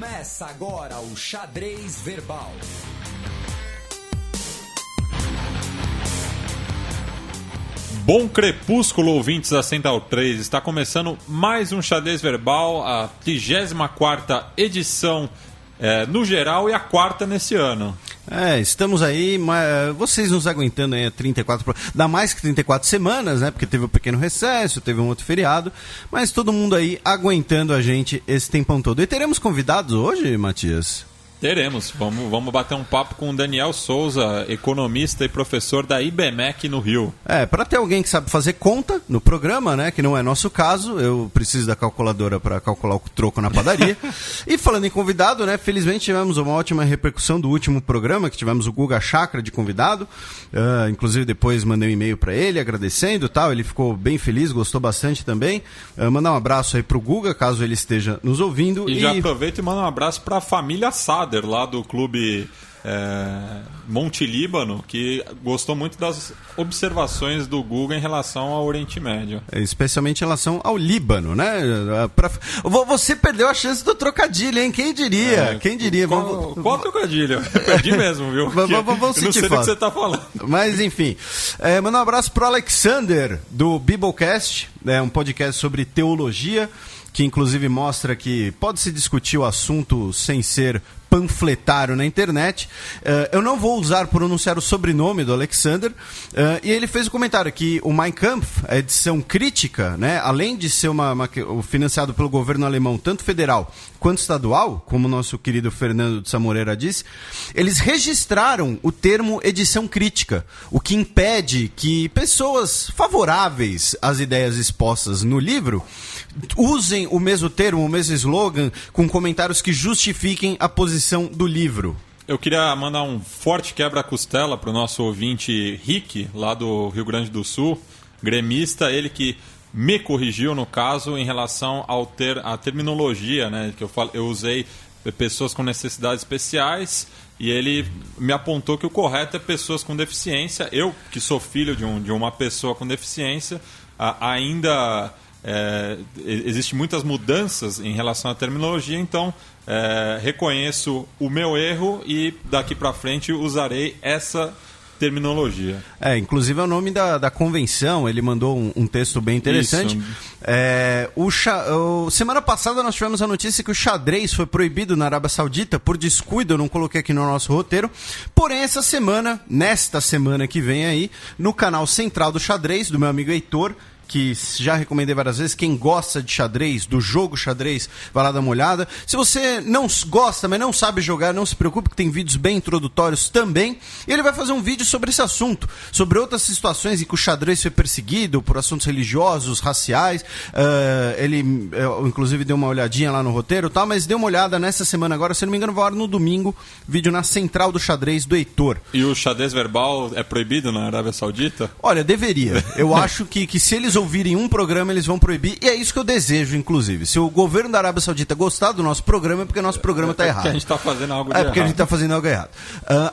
Começa agora o Xadrez Verbal. Bom crepúsculo, ouvintes da Central 3. Está começando mais um Xadrez Verbal, a 34ª edição no geral e a quarta nesse ano. Estamos aí, vocês nos aguentando aí 34, dá mais que 34 semanas, né? Porque teve um pequeno recesso, teve um outro feriado, mas todo mundo aí aguentando a gente esse tempão todo. E teremos convidados hoje, Matias? Teremos, vamos bater um papo com o Daniel Souza, economista e professor da IBMEC no Rio. Para ter alguém que sabe fazer conta no programa, né, que não é nosso caso, eu preciso da calculadora para calcular o troco na padaria. E falando em convidado, né, felizmente tivemos uma ótima repercussão do último programa, que tivemos o Guga Chakra de convidado, inclusive depois mandei um e-mail para ele agradecendo e tal, ele ficou bem feliz, gostou bastante também. Mandar um abraço aí pro Guga, caso ele esteja nos ouvindo. E já aproveito e mando um abraço para a família Sader, lá do clube Monte Líbano, que gostou muito das observações do Guga em relação ao Oriente Médio. Especialmente em relação ao Líbano, né? Você perdeu a chance do trocadilho, hein? Quem diria? Quem diria? Qual trocadilho? Eu perdi mesmo, viu? Vamos sentir, não sei do que você está falando. Mas, enfim. Mandar um abraço pro Alexander, do Biblecast, um podcast sobre teologia, que inclusive mostra que pode-se discutir o assunto sem ser panfletário na internet. Eu não vou usar pronunciar o sobrenome do Alexander, e ele fez o comentário que o Mein Kampf, a edição crítica, né, além de ser financiado pelo governo alemão, tanto federal quanto estadual, como o nosso querido Fernando de Samoreira disse, eles registraram o termo edição crítica, o que impede que pessoas favoráveis às ideias expostas no livro usem o mesmo termo, o mesmo slogan, com comentários que justifiquem a posição do livro. Eu queria mandar um forte quebra-costela para o nosso ouvinte Rick, lá do Rio Grande do Sul, gremista, ele que me corrigiu, no caso, em relação à terminologia, né, que eu usei pessoas com necessidades especiais, e ele me apontou que o correto é pessoas com deficiência. Eu, que sou filho de uma pessoa com deficiência, ainda... Existem muitas mudanças em relação à terminologia, então reconheço o meu erro e daqui para frente usarei essa terminologia. Inclusive é o nome da convenção, ele mandou um texto bem interessante. Semana passada nós tivemos a notícia que o xadrez foi proibido na Arábia Saudita por descuido, eu não coloquei aqui no nosso roteiro, porém nesta semana que vem aí, no canal central do xadrez, do meu amigo Heitor, que já recomendei várias vezes, quem gosta de xadrez, do jogo xadrez, vai lá dar uma olhada. Se você não gosta, mas não sabe jogar, não se preocupe, que tem vídeos bem introdutórios também. E ele vai fazer um vídeo sobre esse assunto, sobre outras situações em que o xadrez foi perseguido por assuntos religiosos, raciais. Ele, inclusive, deu uma olhadinha lá no roteiro e tal, mas deu uma olhada nessa semana agora, se não me engano, vai no domingo, vídeo na Central do Xadrez do Heitor. E o xadrez verbal é proibido na Arábia Saudita? Olha, deveria. Eu acho que se eles ouvirem um programa, eles vão proibir, e é isso que eu desejo, inclusive. Se o governo da Arábia Saudita gostar do nosso programa, é porque o nosso programa está errado. Porque a gente está fazendo algo de errado. É porque a gente está fazendo algo errado.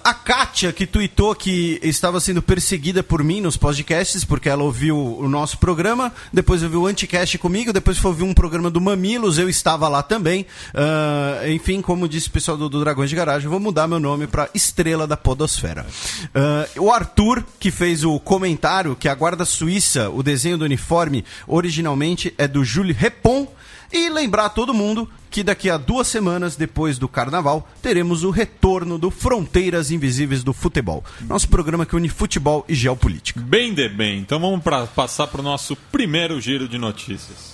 A Kátia, que tuitou que estava sendo perseguida por mim nos podcasts, porque ela ouviu o nosso programa, depois ouviu o Anticast comigo, depois foi ouvir um programa do Mamilos, eu estava lá também. Enfim, como disse o pessoal do Dragões de Garagem, eu vou mudar meu nome para Estrela da Podosfera. O Arthur, que fez o comentário que a Guarda Suíça, o desenho do uniforme originalmente é do Jules Repon, e lembrar a todo mundo que daqui a 2 semanas, depois do Carnaval, teremos o retorno do Fronteiras Invisíveis do Futebol, nosso programa que une futebol e geopolítica. Bem, então vamos passar para o nosso primeiro giro de notícias.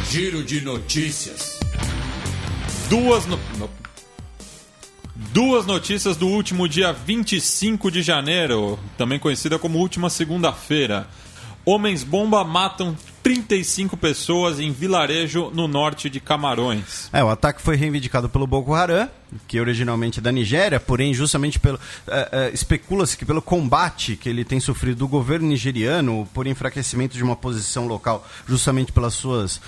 Giro de notícias. Duas notícias do último dia 25 de janeiro, também conhecida como última segunda-feira. Homens-bomba matam 35 pessoas em vilarejo no norte de Camarões. O ataque foi reivindicado pelo Boko Haram, que originalmente é da Nigéria, porém justamente especula-se que pelo combate que ele tem sofrido do governo nigeriano, por enfraquecimento de uma posição local, justamente pelas suas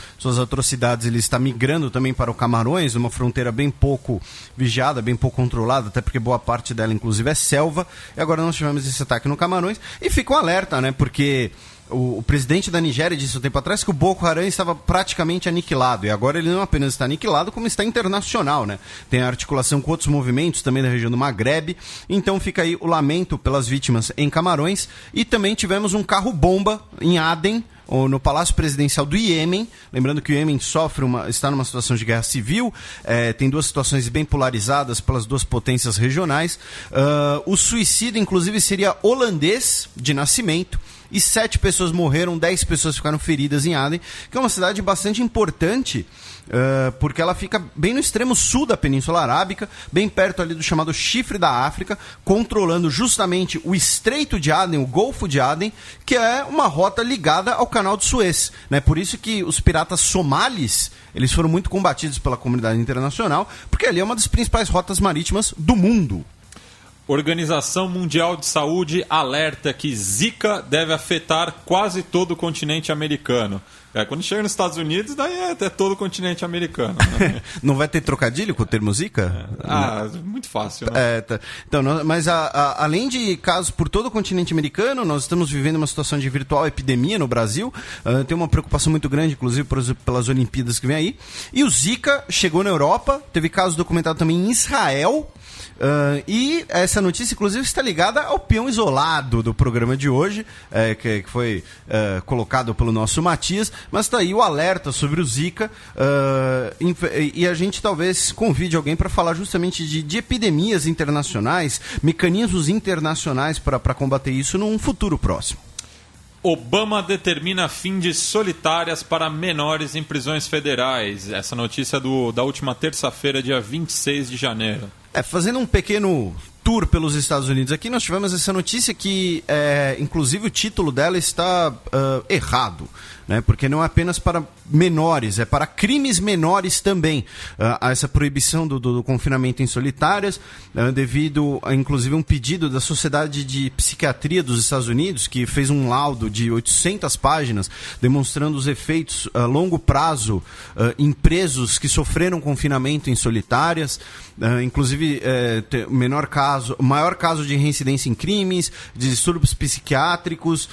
atrocidades, ele está migrando também para o Camarões, uma fronteira bem pouco vigiada, bem pouco controlada, até porque boa parte dela inclusive é selva, e agora nós tivemos esse ataque no Camarões, e fica um alerta, né, porque o presidente da Nigéria disse um tempo atrás que o Boko Haram estava praticamente aniquilado, e agora ele não apenas está aniquilado, como está internacional, né? Tem a articulação com outros movimentos também da região do Maghreb, então fica aí o lamento pelas vítimas em Camarões, e também tivemos um carro-bomba em Aden, ou no Palácio Presidencial do Iêmen, lembrando que o Iêmen está numa situação de guerra civil, tem duas situações bem polarizadas pelas duas potências regionais. O suicídio, inclusive, seria holandês de nascimento, e 7 pessoas morreram, 10 pessoas ficaram feridas em Aden, que é uma cidade bastante importante, porque ela fica bem no extremo sul da Península Arábica, bem perto ali do chamado Chifre da África, controlando justamente o Estreito de Aden, o Golfo de Aden, que é uma rota ligada ao Canal de Suez, né? Por isso que os piratas somalis, eles foram muito combatidos pela comunidade internacional, porque ali é uma das principais rotas marítimas do mundo. Organização Mundial de Saúde alerta que Zika deve afetar quase todo o continente americano. Quando chega nos Estados Unidos, daí é todo o continente americano. Né? Não vai ter trocadilho com o termo Zika? Muito fácil, né? Tá. Então, mas além de casos por todo o continente americano, nós estamos vivendo uma situação de virtual epidemia no Brasil. Tem uma preocupação muito grande, inclusive, pelas Olimpíadas que vem aí. E o Zika chegou na Europa, teve casos documentados também em Israel. E essa notícia, inclusive, está ligada ao peão isolado do programa de hoje, que foi colocado pelo nosso Matias, mas está aí o alerta sobre o Zika, e a gente talvez convide alguém para falar justamente de epidemias internacionais, mecanismos internacionais para combater isso num futuro próximo. Obama determina fim de solitárias para menores em prisões federais. Essa notícia da última terça-feira, dia 26 de janeiro. Fazendo um pequeno tour pelos Estados Unidos aqui, nós tivemos essa notícia que, inclusive, o título dela está errado, né? Porque não é apenas para menores, é para crimes menores também. Há essa proibição do confinamento em solitárias, devido a, inclusive, um pedido da Sociedade de Psiquiatria dos Estados Unidos, que fez um laudo de 800 páginas, demonstrando os efeitos a longo prazo em presos que sofreram confinamento em solitárias, inclusive maior caso de reincidência em crimes, de distúrbios psiquiátricos,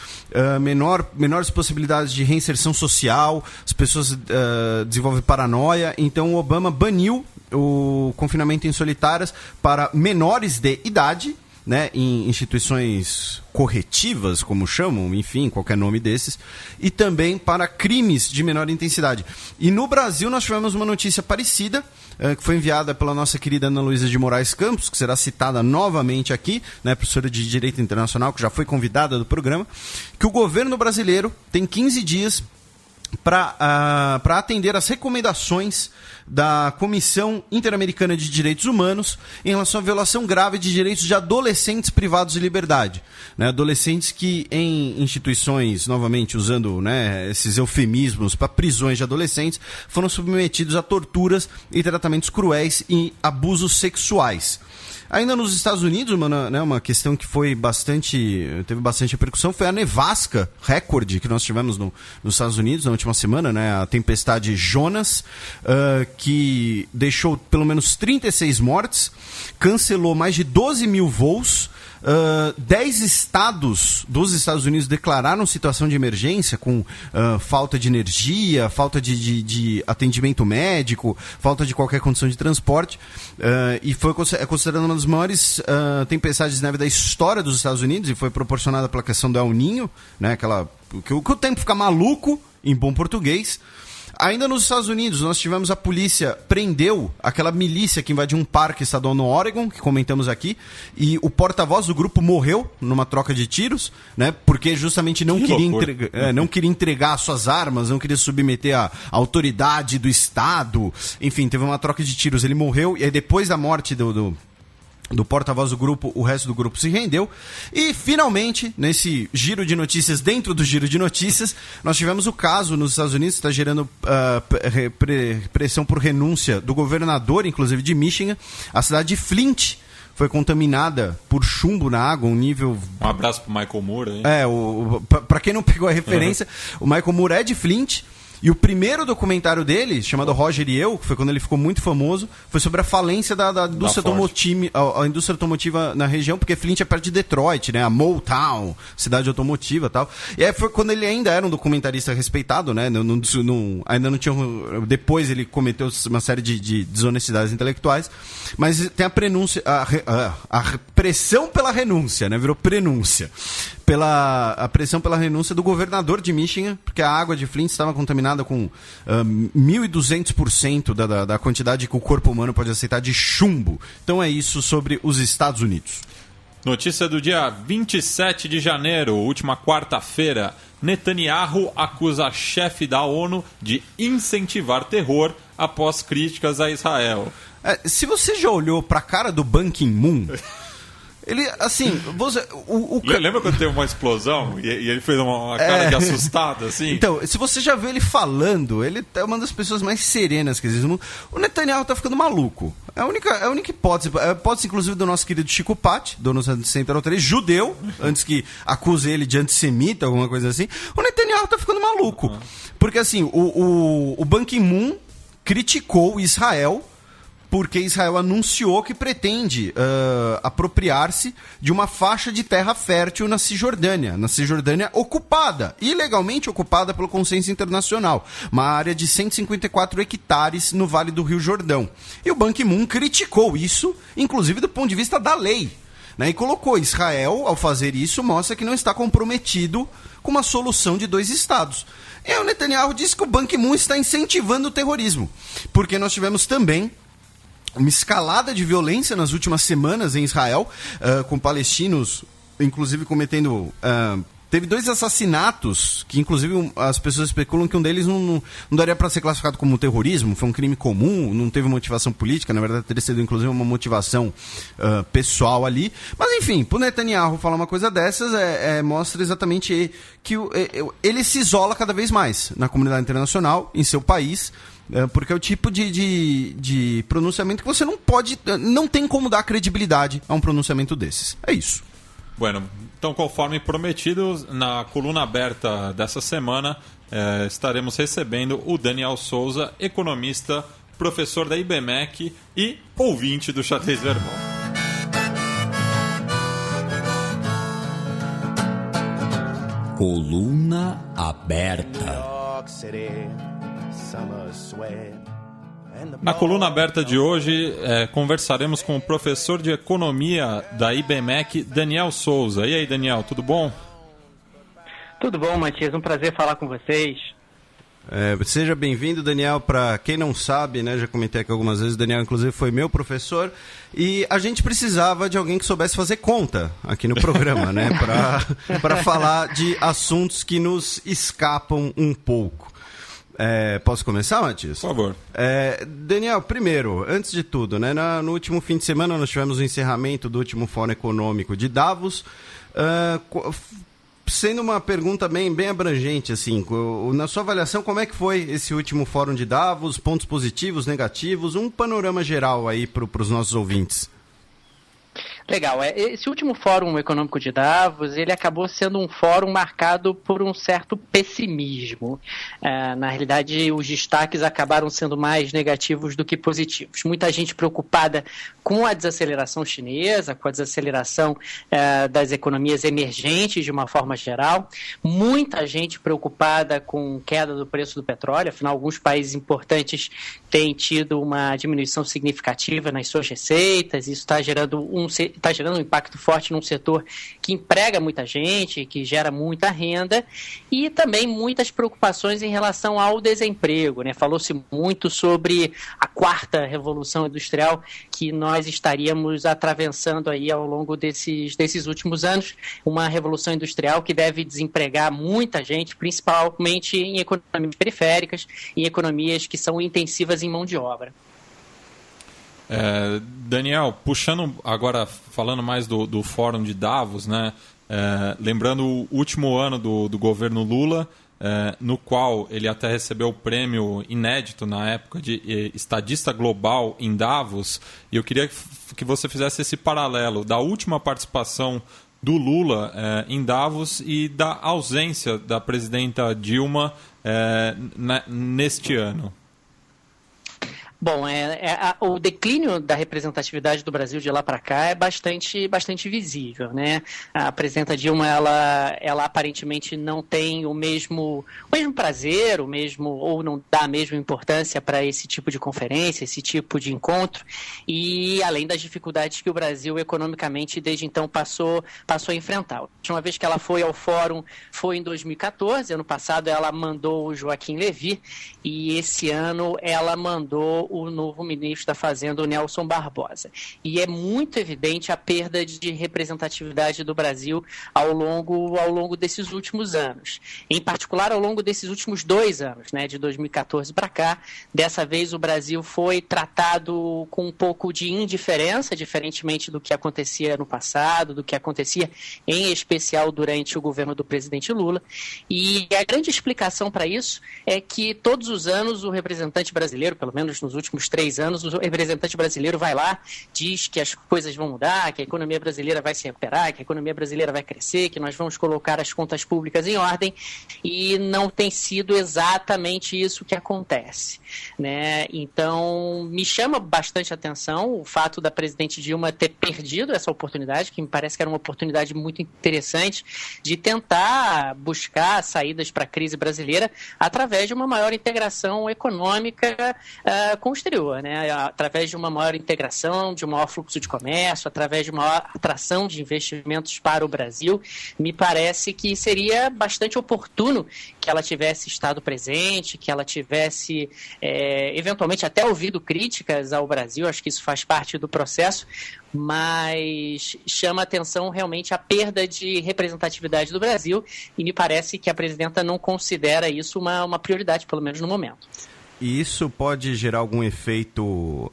menores possibilidades de reinserção social, as pessoas desenvolvem paranoia. Então o Obama baniu o confinamento em solitárias para menores de idade, né, em instituições corretivas, como chamam, enfim, qualquer nome desses, e também para crimes de menor intensidade. E no Brasil nós tivemos uma notícia parecida, que foi enviada pela nossa querida Ana Luísa de Moraes Campos, que será citada novamente aqui, né, professora de Direito Internacional, que já foi convidada do programa, que o governo brasileiro tem 15 dias para atender às recomendações da Comissão Interamericana de Direitos Humanos em relação à violação grave de direitos de adolescentes privados de liberdade, né? Adolescentes que em instituições, novamente usando, né, esses eufemismos para prisões de adolescentes, foram submetidos a torturas e tratamentos cruéis e abusos sexuais. Ainda nos Estados Unidos, uma questão que teve bastante repercussão foi a nevasca recorde que nós tivemos nos Estados Unidos na última semana, né? A tempestade Jonas, que deixou pelo menos 36 mortes, cancelou mais de 12 mil voos. 10 estados dos Estados Unidos declararam situação de emergência com falta de energia, falta de atendimento médico, falta de qualquer condição de transporte, e foi considerada uma das maiores tempestades de neve da história dos Estados Unidos, e foi proporcionada pela questão do El Niño, né, que o tempo fica maluco, em bom português. Ainda nos Estados Unidos, nós tivemos a polícia prendeu aquela milícia que invadiu um parque estadual no Oregon, que comentamos aqui, e o porta-voz do grupo morreu numa troca de tiros, né? Porque justamente não queria entregar suas armas, não queria submeter a autoridade do Estado. Enfim, teve uma troca de tiros, ele morreu, e aí depois da morte do porta-voz do grupo, o resto do grupo se rendeu. E, finalmente, nesse giro de notícias, dentro do giro de notícias, nós tivemos o caso nos Estados Unidos, que está gerando pressão por renúncia do governador, inclusive de Michigan. A cidade de Flint foi contaminada por chumbo na água, um nível... Um abraço pro Michael Moore aí. Para quem não pegou a referência, o Michael Moore é de Flint. E o primeiro documentário dele, chamado Roger e Eu, que foi quando ele ficou muito famoso, foi sobre a falência da indústria a indústria automotiva na região, porque Flint é perto de Detroit, né? A Motown, cidade automotiva e tal. E aí foi quando ele ainda era um documentarista respeitado, né? Ainda não tinha... Depois ele cometeu uma série de desonestidades intelectuais, mas tem a prenúncia... A pressão pela renúncia, né? Virou prenúncia. A pressão pela renúncia do governador de Michigan, porque a água de Flint estava contaminada com 1.200% da quantidade que o corpo humano pode aceitar de chumbo. Então é isso sobre os Estados Unidos. Notícia do dia 27 de janeiro, última quarta-feira. Netanyahu acusa a chefe da ONU de incentivar terror após críticas a Israel. Se você já olhou para a cara do Ban Ki-moon... Ele, assim, Lembra quando teve uma explosão e ele fez uma cara de assustado, assim? Então, se você já vê ele falando, ele é uma das pessoas mais serenas que existe no mundo. O Netanyahu tá ficando maluco. É a única hipótese, a hipótese inclusive do nosso querido Chico Patti, dono do Central 3, judeu, antes que acuse ele de antissemita, alguma coisa assim. O Netanyahu tá ficando maluco. Porque, assim, o Ban Ki-moon criticou Israel porque Israel anunciou que pretende apropriar-se de uma faixa de terra fértil na Cisjordânia ocupada, ilegalmente ocupada pelo consenso internacional, uma área de 154 hectares no Vale do Rio Jordão. E o Ban Ki-moon criticou isso, inclusive do ponto de vista da lei, né? E colocou Israel, ao fazer isso, mostra que não está comprometido com uma solução de 2 estados. E o Netanyahu disse que o Ban Ki-moon está incentivando o terrorismo, porque nós tivemos também uma escalada de violência nas últimas semanas em Israel, com palestinos, inclusive cometendo... teve 2 assassinatos, que inclusive as pessoas especulam que um deles não daria para ser classificado como terrorismo, foi um crime comum, não teve motivação política, na verdade teria sido inclusive uma motivação pessoal ali. Mas enfim, pro Netanyahu falar uma coisa dessas mostra exatamente que ele se isola cada vez mais na comunidade internacional, em seu país, porque é o tipo de pronunciamento que você não tem como dar credibilidade a um pronunciamento desses. É isso. Bueno, então conforme prometido, na coluna aberta dessa semana, estaremos recebendo o Daniel Souza, economista, professor da IBMEC e ouvinte do Xadrez Verbal. Coluna aberta. Na coluna aberta de hoje, conversaremos com o professor de economia da IBMEC, Daniel Souza. E aí, Daniel, tudo bom? Tudo bom, Matias. Um prazer falar com vocês. Seja bem-vindo, Daniel. Para quem não sabe, né, já comentei aqui algumas vezes, o Daniel inclusive foi meu professor e a gente precisava de alguém que soubesse fazer conta aqui no programa, né, para falar de assuntos que nos escapam um pouco. Posso começar, Matias? Por favor. Daniel, primeiro, antes de tudo, né, no último fim de semana nós tivemos o encerramento do último Fórum Econômico de Davos, sendo uma pergunta bem abrangente, assim, na sua avaliação, como é que foi esse último Fórum de Davos, pontos positivos, negativos, um panorama geral aí para os nossos ouvintes? Legal. Esse último Fórum Econômico de Davos, ele acabou sendo um fórum marcado por um certo pessimismo. Na realidade, os destaques acabaram sendo mais negativos do que positivos. Muita gente preocupada com a desaceleração chinesa, com a desaceleração das economias emergentes de uma forma geral. Muita gente preocupada com queda do preço do petróleo, afinal, alguns países importantes têm tido uma diminuição significativa nas suas receitas, isso está gerando um impacto forte num setor que emprega muita gente, que gera muita renda, e também muitas preocupações em relação ao desemprego, né? Falou-se muito sobre a 4ª revolução industrial que nós estaríamos atravessando aí ao longo desses últimos anos, uma revolução industrial que deve desempregar muita gente, principalmente em economias periféricas, em economias que são intensivas em mão de obra. Daniel, puxando agora, falando mais do Fórum de Davos, né? Lembrando o último ano do governo Lula, no qual ele até recebeu o prêmio inédito na época de estadista global em Davos, e eu queria que você fizesse esse paralelo da última participação do Lula em Davos e da ausência da presidenta Dilma neste ano? Bom, o declínio da representatividade do Brasil de lá para cá é bastante visível, né? A presidenta Dilma, ela aparentemente não tem o mesmo prazer, ou não dá a mesma importância para esse tipo de conferência, esse tipo de encontro, e além das dificuldades que o Brasil economicamente desde então passou a enfrentar. A última vez que ela foi ao fórum foi em 2014, ano passado ela mandou o Joaquim Levy, e esse ano ela mandou o novo ministro da Fazenda, o Nelson Barbosa. E é muito evidente a perda de representatividade do Brasil ao longo desses últimos anos. Em particular, ao longo desses últimos 2 anos, né, de 2014 para cá. Dessa vez, o Brasil foi tratado com um pouco de indiferença, diferentemente do que acontecia no passado, do que acontecia, em especial, durante o governo do presidente Lula. E a grande explicação para isso é que todos os anos o representante brasileiro, pelo menos nos últimos 3 anos, o representante brasileiro vai lá, diz que as coisas vão mudar, que a economia brasileira vai se recuperar, que a economia brasileira vai crescer, que nós vamos colocar as contas públicas em ordem, e não tem sido exatamente isso que acontece, né? Então, me chama bastante atenção o fato da presidente Dilma ter perdido essa oportunidade, que me parece que era uma oportunidade muito interessante de tentar buscar saídas para a crise brasileira através de uma maior integração econômica com o exterior, né? Através de uma maior integração, de um maior fluxo de comércio, através de uma maior atração de investimentos para o Brasil. Me parece que seria bastante oportuno que ela tivesse estado presente, que ela tivesse eventualmente até ouvido críticas ao Brasil. Acho que isso faz parte do processo, mas chama a atenção realmente a perda de representatividade do Brasil, e me parece que a presidenta não considera isso uma prioridade, pelo menos no momento. E isso pode gerar algum efeito,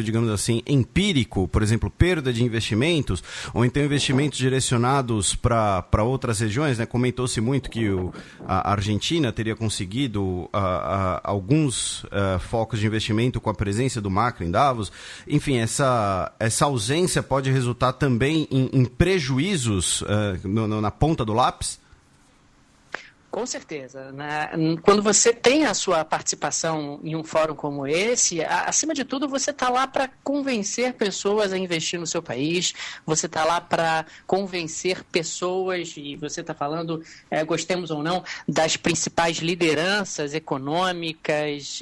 digamos assim, empírico, por exemplo, perda de investimentos, ou então investimentos direcionados para outras regiões, né? Comentou-se muito que a Argentina teria conseguido alguns focos de investimento com a presença do Macri em Davos. Enfim, essa ausência pode resultar também em prejuízos na ponta do lápis? Com certeza, né? Quando você tem a sua participação em um fórum como esse, acima de tudo você está lá para convencer pessoas a investir no seu país, você está lá para convencer pessoas, e você está falando, gostemos ou não, das principais lideranças econômicas,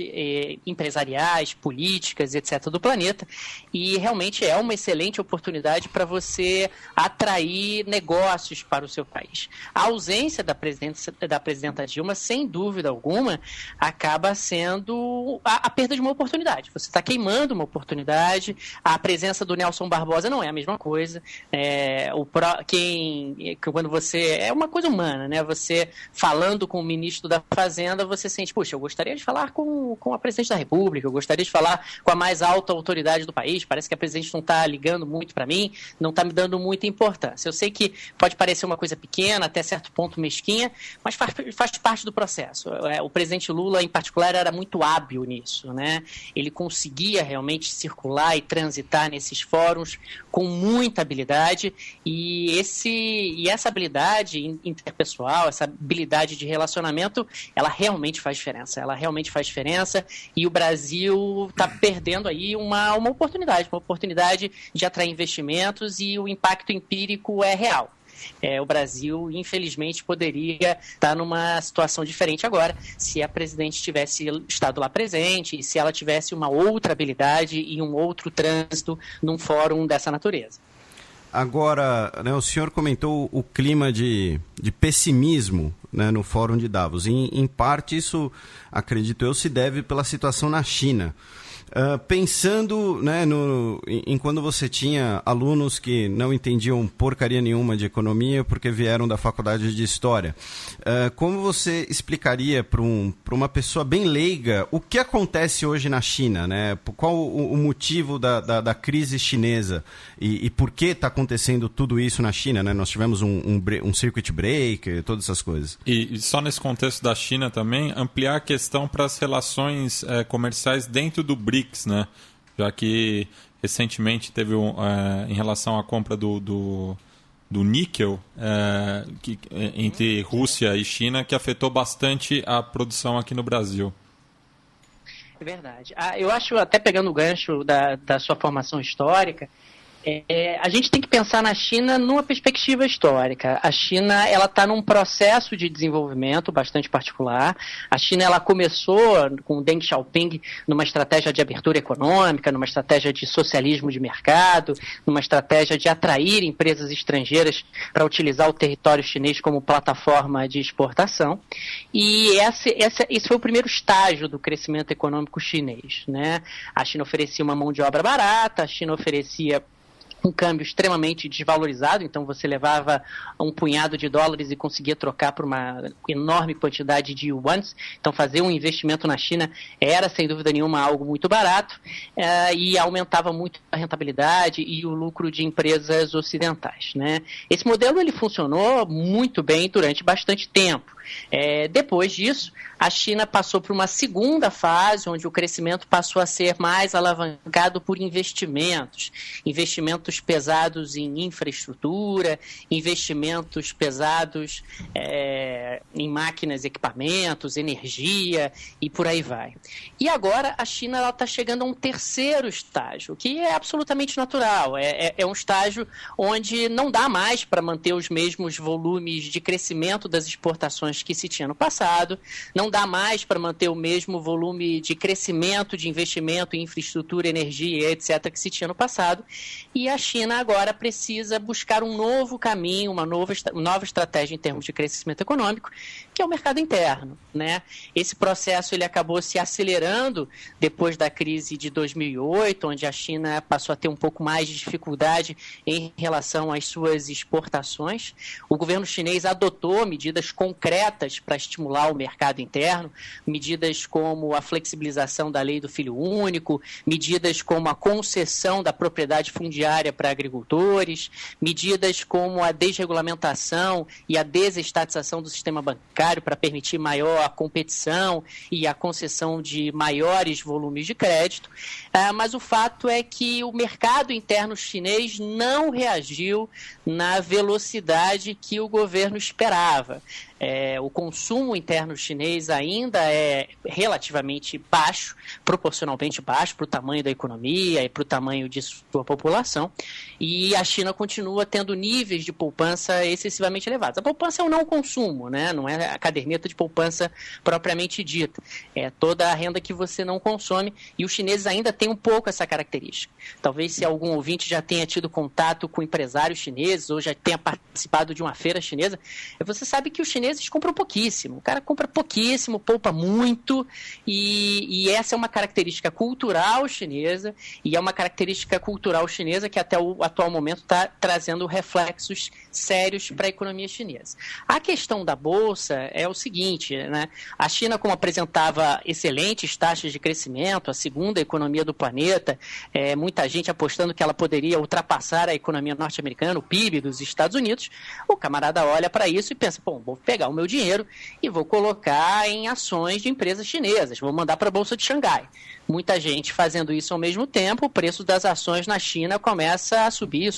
empresariais, políticas, etc. do planeta, e realmente é uma excelente oportunidade para você atrair negócios para o seu país. A ausência da presidenta Dilma, sem dúvida alguma, acaba sendo a perda de uma oportunidade. Você está queimando uma oportunidade. A presença do Nelson Barbosa não é a mesma coisa. Quando você... É uma coisa humana, né? Você falando com o ministro da Fazenda, você sente, puxa, eu gostaria de falar com a presidente da República, eu gostaria de falar com a mais alta autoridade do país. Parece que a presidente não está ligando muito para mim, não está me dando muita importância. Eu sei que pode parecer uma coisa pequena, até certo ponto mesquinha, mas faz parte do processo. O presidente Lula, em particular, era muito hábil nisso, né? Ele conseguia realmente circular e transitar nesses fóruns com muita habilidade, e essa habilidade interpessoal, essa habilidade de relacionamento, ela realmente faz diferença, e o Brasil está perdendo aí uma oportunidade de atrair investimentos, e o impacto empírico é real. O Brasil, infelizmente, poderia estar numa situação diferente agora se a presidente tivesse estado lá presente e se ela tivesse uma outra habilidade e um outro trânsito num fórum dessa natureza. Agora, né, o senhor comentou o clima de pessimismo, né, no Fórum de Davos. Em parte, isso, acredito eu, se deve pela situação na China. Pensando, né, em quando você tinha alunos que não entendiam porcaria nenhuma de economia porque vieram da faculdade de História, como você explicaria para uma pessoa bem leiga o que acontece hoje na China, né? Qual o motivo da crise chinesa e por que está acontecendo tudo isso na China, né? Nós tivemos um circuit break, todas essas coisas. E só nesse contexto da China também, ampliar a questão para as relações comerciais dentro do BRICS, né? Já que recentemente teve em relação à compra do do níquel entre Rússia e China, que afetou bastante a produção aqui no Brasil. É verdade. Eu acho, até pegando o gancho da sua formação histórica, a gente tem que pensar na China numa perspectiva histórica. A China ela está num processo de desenvolvimento bastante particular. A China ela começou com Deng Xiaoping numa estratégia de abertura econômica, numa estratégia de socialismo de mercado, numa estratégia de atrair empresas estrangeiras para utilizar o território chinês como plataforma de exportação. E esse foi o primeiro estágio do crescimento econômico chinês, né? A China oferecia uma mão de obra barata, a China oferecia um câmbio extremamente desvalorizado, então você levava um punhado de dólares e conseguia trocar por uma enorme quantidade de yuans. Então fazer um investimento na China era, sem dúvida nenhuma, algo muito barato e aumentava muito a rentabilidade e o lucro de empresas ocidentais, né? Esse modelo ele funcionou muito bem durante bastante tempo. Depois disso, a China passou por uma segunda fase, onde o crescimento passou a ser mais alavancado por investimentos pesados em infraestrutura, investimentos pesados em máquinas, equipamentos, energia e por aí vai. E agora a China está chegando a um terceiro estágio, que é absolutamente natural. É um estágio onde não dá mais para manter os mesmos volumes de crescimento das exportações que se tinha no passado, não dá mais para manter o mesmo volume de crescimento, de investimento em infraestrutura, energia, etc., que se tinha no passado, e a China agora precisa buscar um novo caminho, uma nova estratégia em termos de crescimento econômico, que é o mercado interno, né? Esse processo ele acabou se acelerando depois da crise de 2008, onde a China passou a ter um pouco mais de dificuldade em relação às suas exportações. O governo chinês adotou medidas concretas para estimular o mercado interno, medidas como a flexibilização da lei do filho único, medidas como a concessão da propriedade fundiária para agricultores, medidas como a desregulamentação e a desestatização do sistema bancário para permitir maior competição e a concessão de maiores volumes de crédito. Mas o fato é que o mercado interno chinês não reagiu na velocidade que o governo esperava. O consumo interno chinês ainda é relativamente baixo, proporcionalmente baixo para o tamanho da economia e para o tamanho de sua população, e a China continua tendo níveis de poupança excessivamente elevados. A poupança é o não consumo, né? Não é a caderneta de poupança propriamente dita, é toda a renda que você não consome, e os chineses ainda têm um pouco essa característica. Talvez se algum ouvinte já tenha tido contato com empresários chineses ou já tenha participado de uma feira chinesa, você sabe que os chineses compram pouquíssimo. O cara compra pouquíssimo, poupa muito, e essa é uma característica cultural chinesa, e é uma característica cultural chinesa que até o atual momento está trazendo reflexos sérios para a economia chinesa. A questão da Bolsa é o seguinte, né? A China, como apresentava excelentes taxas de crescimento, a segunda economia do planeta, muita gente apostando que ela poderia ultrapassar a economia norte-americana, o PIB dos Estados Unidos, o camarada olha para isso e pensa, vou pegar o meu dinheiro e vou colocar em ações de empresas chinesas, vou mandar para a Bolsa de Xangai. Muita gente fazendo isso ao mesmo tempo, o preço das ações na China começa a subir,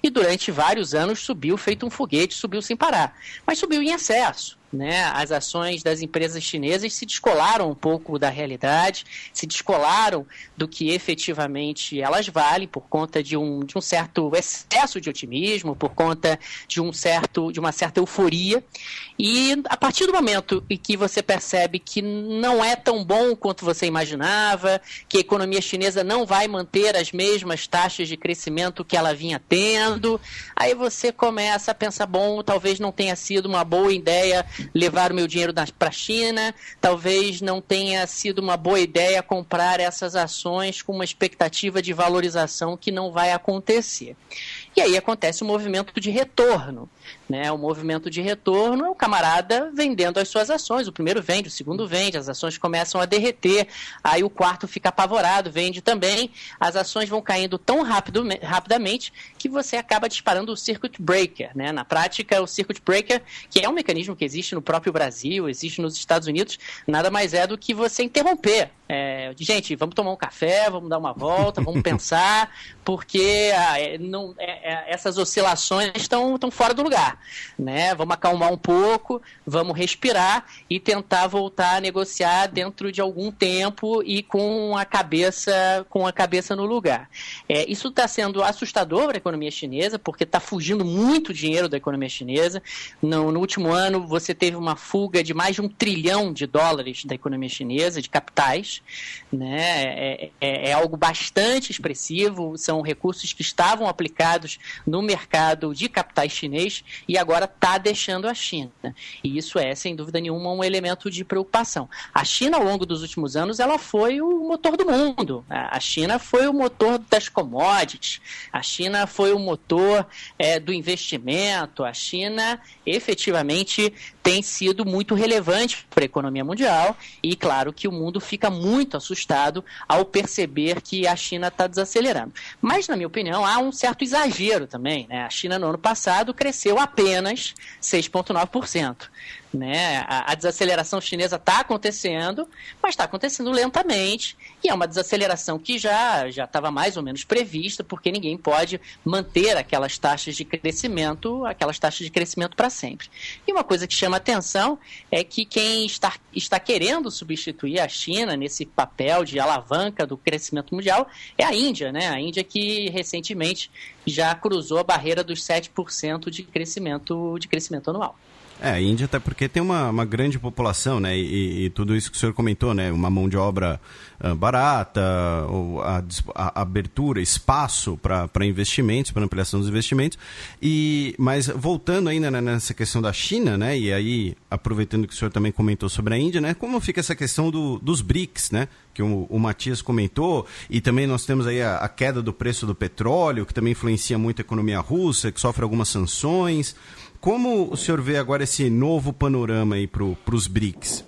e durante vários anos subiu feito um foguete, subiu sem parar. Mas subiu em excesso, né? As ações das empresas chinesas se descolaram um pouco da realidade, se descolaram do que efetivamente elas valem por conta de um certo excesso de otimismo, por conta de uma certa euforia. E a partir do momento em que você percebe que não é tão bom quanto você imaginava, que a economia chinesa não vai manter as mesmas taxas de crescimento que ela vinha tendo, aí você começa a pensar, talvez não tenha sido uma boa ideia levar o meu dinheiro para a China, talvez não tenha sido uma boa ideia comprar essas ações com uma expectativa de valorização que não vai acontecer. E aí acontece o movimento de retorno, né? O movimento de retorno é o camarada vendendo as suas ações. O primeiro vende, o segundo vende, as ações começam a derreter, aí o quarto fica apavorado, vende também. As ações vão caindo tão rapidamente que você acaba disparando o circuit breaker, né? Na prática, o circuit breaker, que é um mecanismo que existe no próprio Brasil, existe nos Estados Unidos, nada mais é do que você interromper. Gente, vamos tomar um café, vamos dar uma volta, vamos pensar, porque essas oscilações estão fora do lugar, né? Vamos acalmar um pouco, vamos respirar e tentar voltar a negociar dentro de algum tempo e com a cabeça no lugar. Isso está sendo assustador para a economia chinesa, porque está fugindo muito dinheiro da economia chinesa. No último ano, você teve uma fuga de mais de $1 trilhão da economia chinesa, de capitais, né? É algo bastante expressivo, são recursos que estavam aplicados no mercado de capitais chinês e agora está deixando a China. E isso é, sem dúvida nenhuma, um elemento de preocupação. A China, ao longo dos últimos anos, ela foi o motor do mundo. A China foi o motor das commodities, a China foi o motor do investimento, a China efetivamente tem sido muito relevante para a economia mundial e, claro, que o mundo fica muito assustado ao perceber que a China está desacelerando. Mas, na minha opinião, há um certo exagero também, né? A China, no ano passado, cresceu apenas 6,9%. Né? A desaceleração chinesa está acontecendo, mas está acontecendo lentamente, e é uma desaceleração que já estava mais ou menos prevista, porque ninguém pode manter aquelas taxas de crescimento para sempre. E uma coisa que chama atenção é que quem está querendo substituir a China nesse papel de alavanca do crescimento mundial é a Índia, né? A Índia que recentemente já cruzou a barreira dos 7% de crescimento anual. A Índia até porque tem uma grande população, né? E tudo isso que o senhor comentou, né? Uma mão de obra barata, a abertura, espaço para investimentos, para ampliação dos investimentos. Mas voltando ainda nessa questão da China, né? E aí, aproveitando que o senhor também comentou sobre a Índia, né? Como fica essa questão dos BRICS, né? Que o Matias comentou, e também nós temos aí a queda do preço do petróleo, que também influencia muito a economia russa, que sofre algumas sanções. Como o senhor vê agora esse novo panorama aí para os BRICS?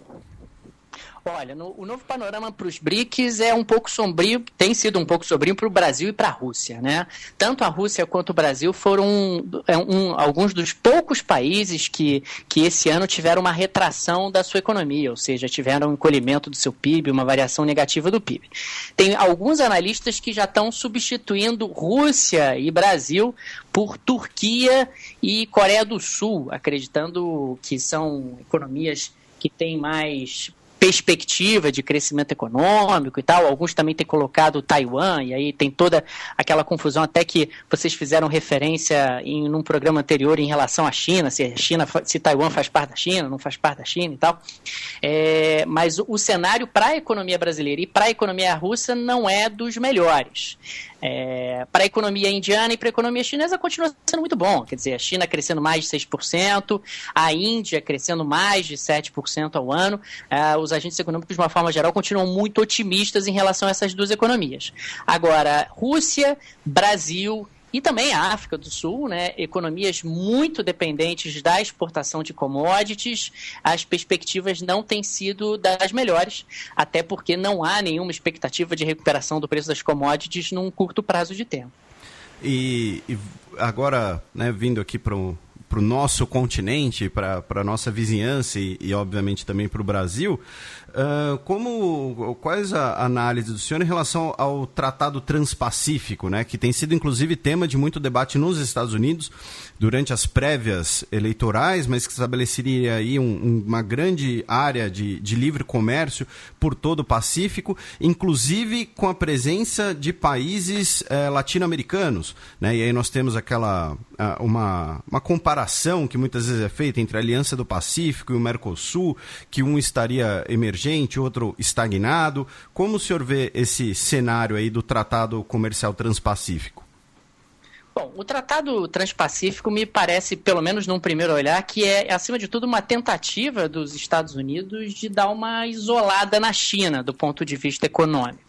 Olha, o novo panorama para os BRICS é um pouco sombrio, tem sido um pouco sombrio para o Brasil e para a Rússia, né? Tanto a Rússia quanto o Brasil foram alguns dos poucos países que esse ano tiveram uma retração da sua economia, ou seja, tiveram um encolhimento do seu PIB, uma variação negativa do PIB. Tem alguns analistas que já estão substituindo Rússia e Brasil por Turquia e Coreia do Sul, acreditando que são economias que têm mais perspectiva de crescimento econômico e tal. Alguns também têm colocado Taiwan, e aí tem toda aquela confusão, até que vocês fizeram referência num programa anterior em relação à China, se Taiwan faz parte da China, não faz parte da China e tal. Mas o cenário para a economia brasileira e para a economia russa não é dos melhores. Para a economia indiana e para a economia chinesa continua sendo muito bom. Quer dizer, a China crescendo mais de 6%, a Índia crescendo mais de 7% ao ano. Os agentes econômicos, de uma forma geral, continuam muito otimistas em relação a essas duas economias. Agora, Rússia, Brasil e também a África do Sul, né, economias muito dependentes da exportação de commodities, as perspectivas não têm sido das melhores, até porque não há nenhuma expectativa de recuperação do preço das commodities num curto prazo de tempo. E agora, né, vindo aqui para o nosso continente, para a nossa vizinhança e obviamente também para o Brasil, quais a análise do senhor em relação ao Tratado Transpacífico, né, que tem sido inclusive tema de muito debate nos Estados Unidos durante as prévias eleitorais, mas que estabeleceria aí uma grande área de livre comércio por todo o Pacífico, inclusive com a presença de países latino-americanos, né? E aí nós temos uma comparação que muitas vezes é feita entre a Aliança do Pacífico e o Mercosul, que um estaria emergente, outro estagnado. Como o senhor vê esse cenário aí do Tratado Comercial Transpacífico? Bom, o Tratado Transpacífico me parece, pelo menos num primeiro olhar, que é, acima de tudo, uma tentativa dos Estados Unidos de dar uma isolada na China do ponto de vista econômico.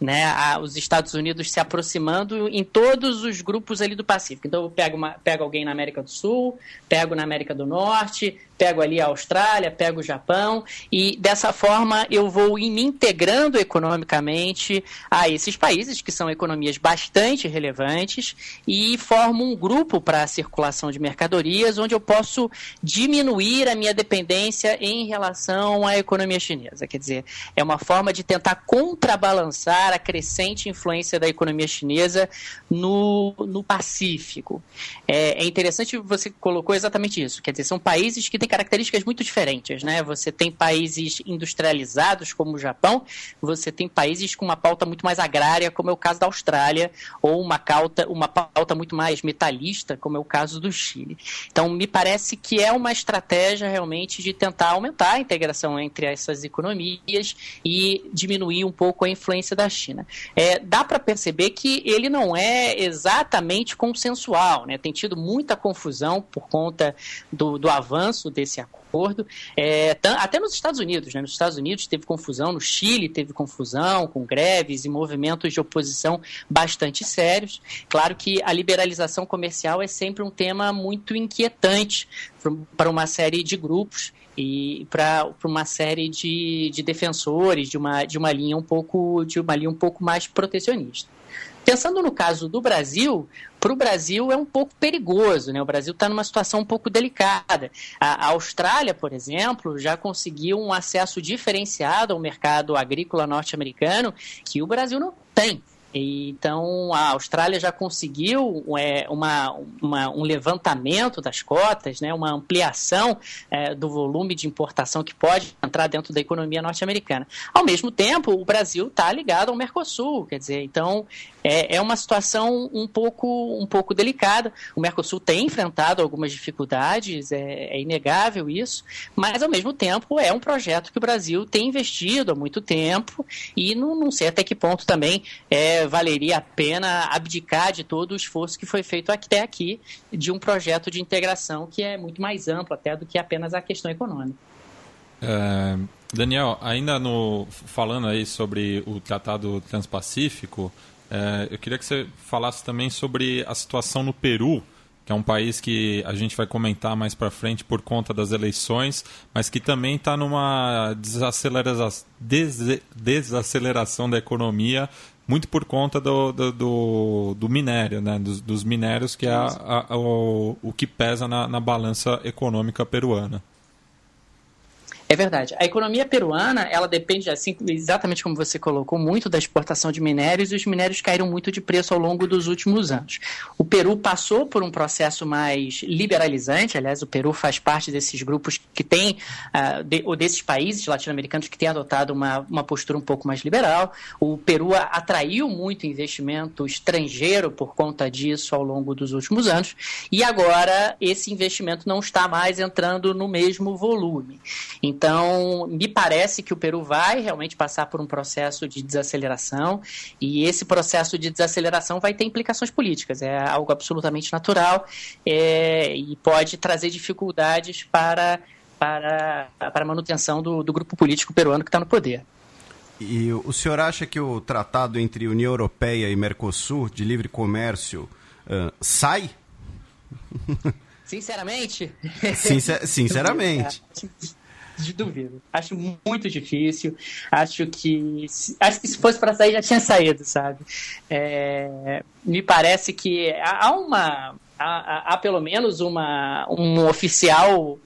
Né, os Estados Unidos se aproximando em todos os grupos ali do Pacífico. Então eu pego alguém na América do Sul, pego na América do Norte, pego ali a Austrália, pego o Japão, e dessa forma eu vou me integrando economicamente a esses países, que são economias bastante relevantes, e formo um grupo para a circulação de mercadorias, onde eu posso diminuir a minha dependência em relação à economia chinesa. Quer dizer, é uma forma de tentar contrabalançar a crescente influência da economia chinesa no Pacífico. É interessante, você colocou exatamente isso, quer dizer, são países que têm características muito diferentes, né? Você tem países industrializados, como o Japão, você tem países com uma pauta muito mais agrária, como é o caso da Austrália, ou uma pauta muito mais metalista, como é o caso do Chile. Então, me parece que é uma estratégia realmente de tentar aumentar a integração entre essas economias e diminuir um pouco a influência da China. Dá para perceber que ele não é exatamente consensual, né? Tem tido muita confusão por conta do avanço desse acordo, até nos Estados Unidos, né? Nos Estados Unidos teve confusão, no Chile teve confusão, com greves e movimentos de oposição bastante sérios. Claro que a liberalização comercial é sempre um tema muito inquietante para uma série de grupos e para uma série de defensores de uma linha um pouco mais protecionista. Pensando no caso do Brasil, para o Brasil é um pouco perigoso, né? O Brasil está numa situação um pouco delicada. A Austrália, por exemplo, já conseguiu um acesso diferenciado ao mercado agrícola norte-americano que o Brasil não tem. Então, a Austrália já conseguiu um levantamento das cotas, né, uma ampliação do volume de importação que pode entrar dentro da economia norte-americana. Ao mesmo tempo, o Brasil está ligado ao Mercosul, quer dizer, então é uma situação um pouco delicada. O Mercosul tem enfrentado algumas dificuldades, é inegável isso, mas, ao mesmo tempo, é um projeto que o Brasil tem investido há muito tempo e não sei até que ponto também valeria a pena abdicar de todo o esforço que foi feito até aqui de um projeto de integração que é muito mais amplo até do que apenas a questão econômica. Daniel, ainda falando aí sobre o Tratado Transpacífico, eu queria que você falasse também sobre a situação no Peru, que é um país que a gente vai comentar mais para frente por conta das eleições, mas que também está numa desaceleração da economia, muito por conta do minério, né? dos minérios, que é o que pesa na balança econômica peruana. É verdade. A economia peruana, ela depende, assim, exatamente como você colocou, muito da exportação de minérios, e os minérios caíram muito de preço ao longo dos últimos anos. O Peru passou por um processo mais liberalizante, aliás, o Peru faz parte desses grupos que têm, ou desses países latino-americanos que têm adotado uma postura um pouco mais liberal. O Peru atraiu muito investimento estrangeiro por conta disso ao longo dos últimos anos, e agora esse investimento não está mais entrando no mesmo volume. Então, me parece que o Peru vai realmente passar por um processo de desaceleração, e esse processo de desaceleração vai ter implicações políticas, é algo absolutamente natural, e pode trazer dificuldades para a manutenção do grupo político peruano que está no poder. E o senhor acha que o tratado entre União Europeia e Mercosul de livre comércio sai? Sinceramente? Sinceramente. Duvido. Acho muito difícil. Acho que se fosse para sair já tinha saído, sabe? Me parece que há pelo menos um oficial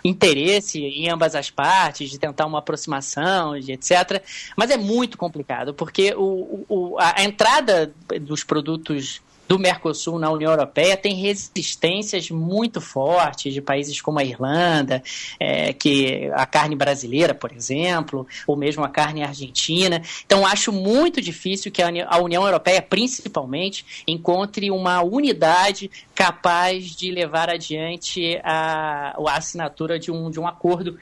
interesse em ambas as partes de tentar uma aproximação, etc. Mas é muito complicado, porque a entrada dos produtos do Mercosul na União Europeia tem resistências muito fortes de países como a Irlanda, que a carne brasileira, por exemplo, ou mesmo a carne argentina. Então, acho muito difícil que a União Europeia, principalmente, encontre uma unidade capaz de levar adiante a assinatura de um acordo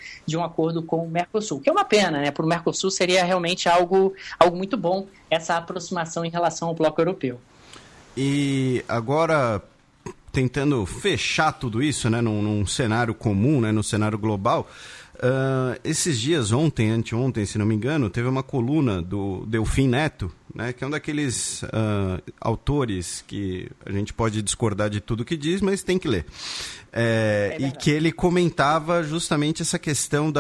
com o Mercosul, que é uma pena, né? Para o Mercosul seria realmente algo muito bom essa aproximação em relação ao bloco europeu. E agora, tentando fechar tudo isso, né, num cenário comum, né, no cenário global, Esses dias, anteontem, se não me engano, teve uma coluna do Delfim Neto, né, que é um daqueles autores que a gente pode discordar de tudo que diz, mas tem que ler. E que ele comentava justamente essa questão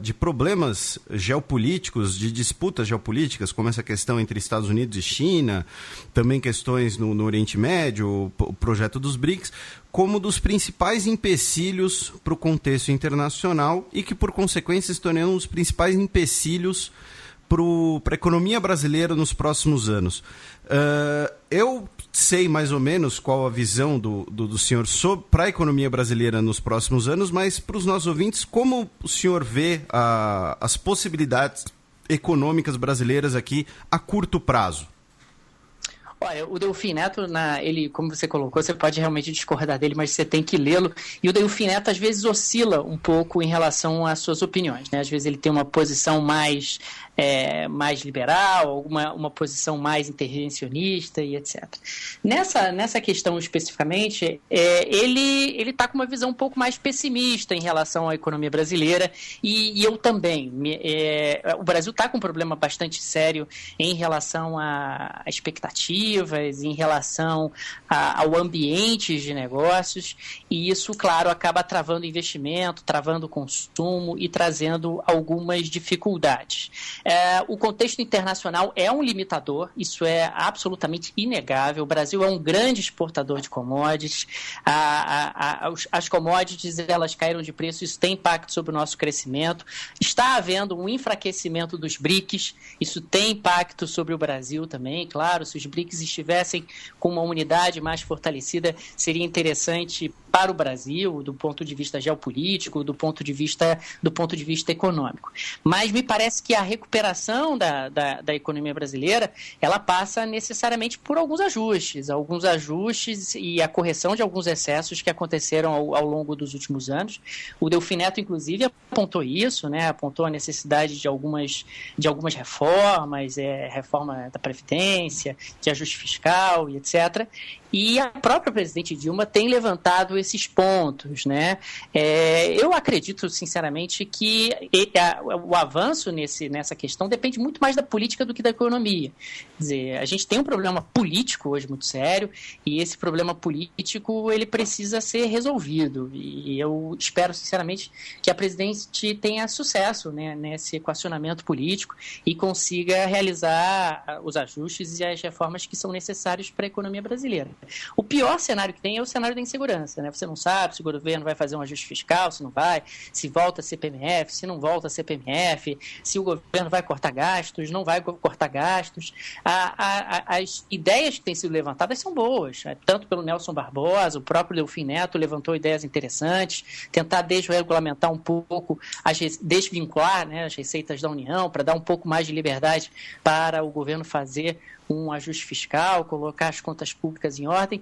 de problemas geopolíticos, de disputas geopolíticas, como essa questão entre Estados Unidos e China, também questões no Oriente Médio, o projeto dos BRICS, como dos principais empecilhos para o contexto internacional e que, por consequência, se tornam os principais empecilhos para a economia brasileira nos próximos anos. Eu sei mais ou menos qual a visão do senhor para a economia brasileira nos próximos anos, mas para os nossos ouvintes, como o senhor vê as possibilidades econômicas brasileiras aqui a curto prazo? Olha, o Delfim Neto, ele, como você colocou, você pode realmente discordar dele, mas você tem que lê-lo. E o Delfim Neto, às vezes, oscila um pouco em relação às suas opiniões, né? Às vezes ele tem uma posição mais liberal, uma posição mais intervencionista e etc. Nessa questão especificamente, ele está com uma visão um pouco mais pessimista em relação à economia brasileira e eu também. O Brasil está com um problema bastante sério em relação a expectativas, em relação ao ambiente de negócios, e isso, claro, acaba travando investimento, travando consumo e trazendo algumas dificuldades. O contexto internacional é um limitador, isso é absolutamente inegável. O Brasil é um grande exportador de commodities, as commodities elas caíram de preço, isso tem impacto sobre o nosso crescimento. Está havendo um enfraquecimento dos BRICS, isso tem impacto sobre o Brasil também, claro. Se os BRICS estivessem com uma unidade mais fortalecida, seria interessante para o Brasil, do ponto de vista geopolítico, do ponto de vista econômico. Mas me parece que a recuperação da economia brasileira, ela passa necessariamente por alguns ajustes e a correção de alguns excessos que aconteceram ao longo dos últimos anos. O Delfim Neto, inclusive, apontou isso, né? Apontou a necessidade de algumas reformas, reforma da Previdência, de ajuste fiscal e etc. E a própria presidente Dilma tem levantado esses pontos, né? Eu acredito, sinceramente, que o avanço nessa questão depende muito mais da política do que da economia. Quer dizer, a gente tem um problema político hoje muito sério e esse problema político ele precisa ser resolvido. E eu espero, sinceramente, que a presidente tenha sucesso, né, nesse equacionamento político e consiga realizar os ajustes e as reformas que são necessários para a economia brasileira. O pior cenário que tem é o cenário da insegurança, né? Você não sabe se o governo vai fazer um ajuste fiscal, se não vai, se volta a CPMF, se não volta a CPMF, se o governo vai cortar gastos, não vai cortar gastos. As ideias que têm sido levantadas são boas, né? Tanto pelo Nelson Barbosa, o próprio Delfim Neto levantou ideias interessantes, tentar desregulamentar um pouco, desvincular, né, as receitas da União, para dar um pouco mais de liberdade para o governo fazer um ajuste fiscal, colocar as contas públicas em ordem.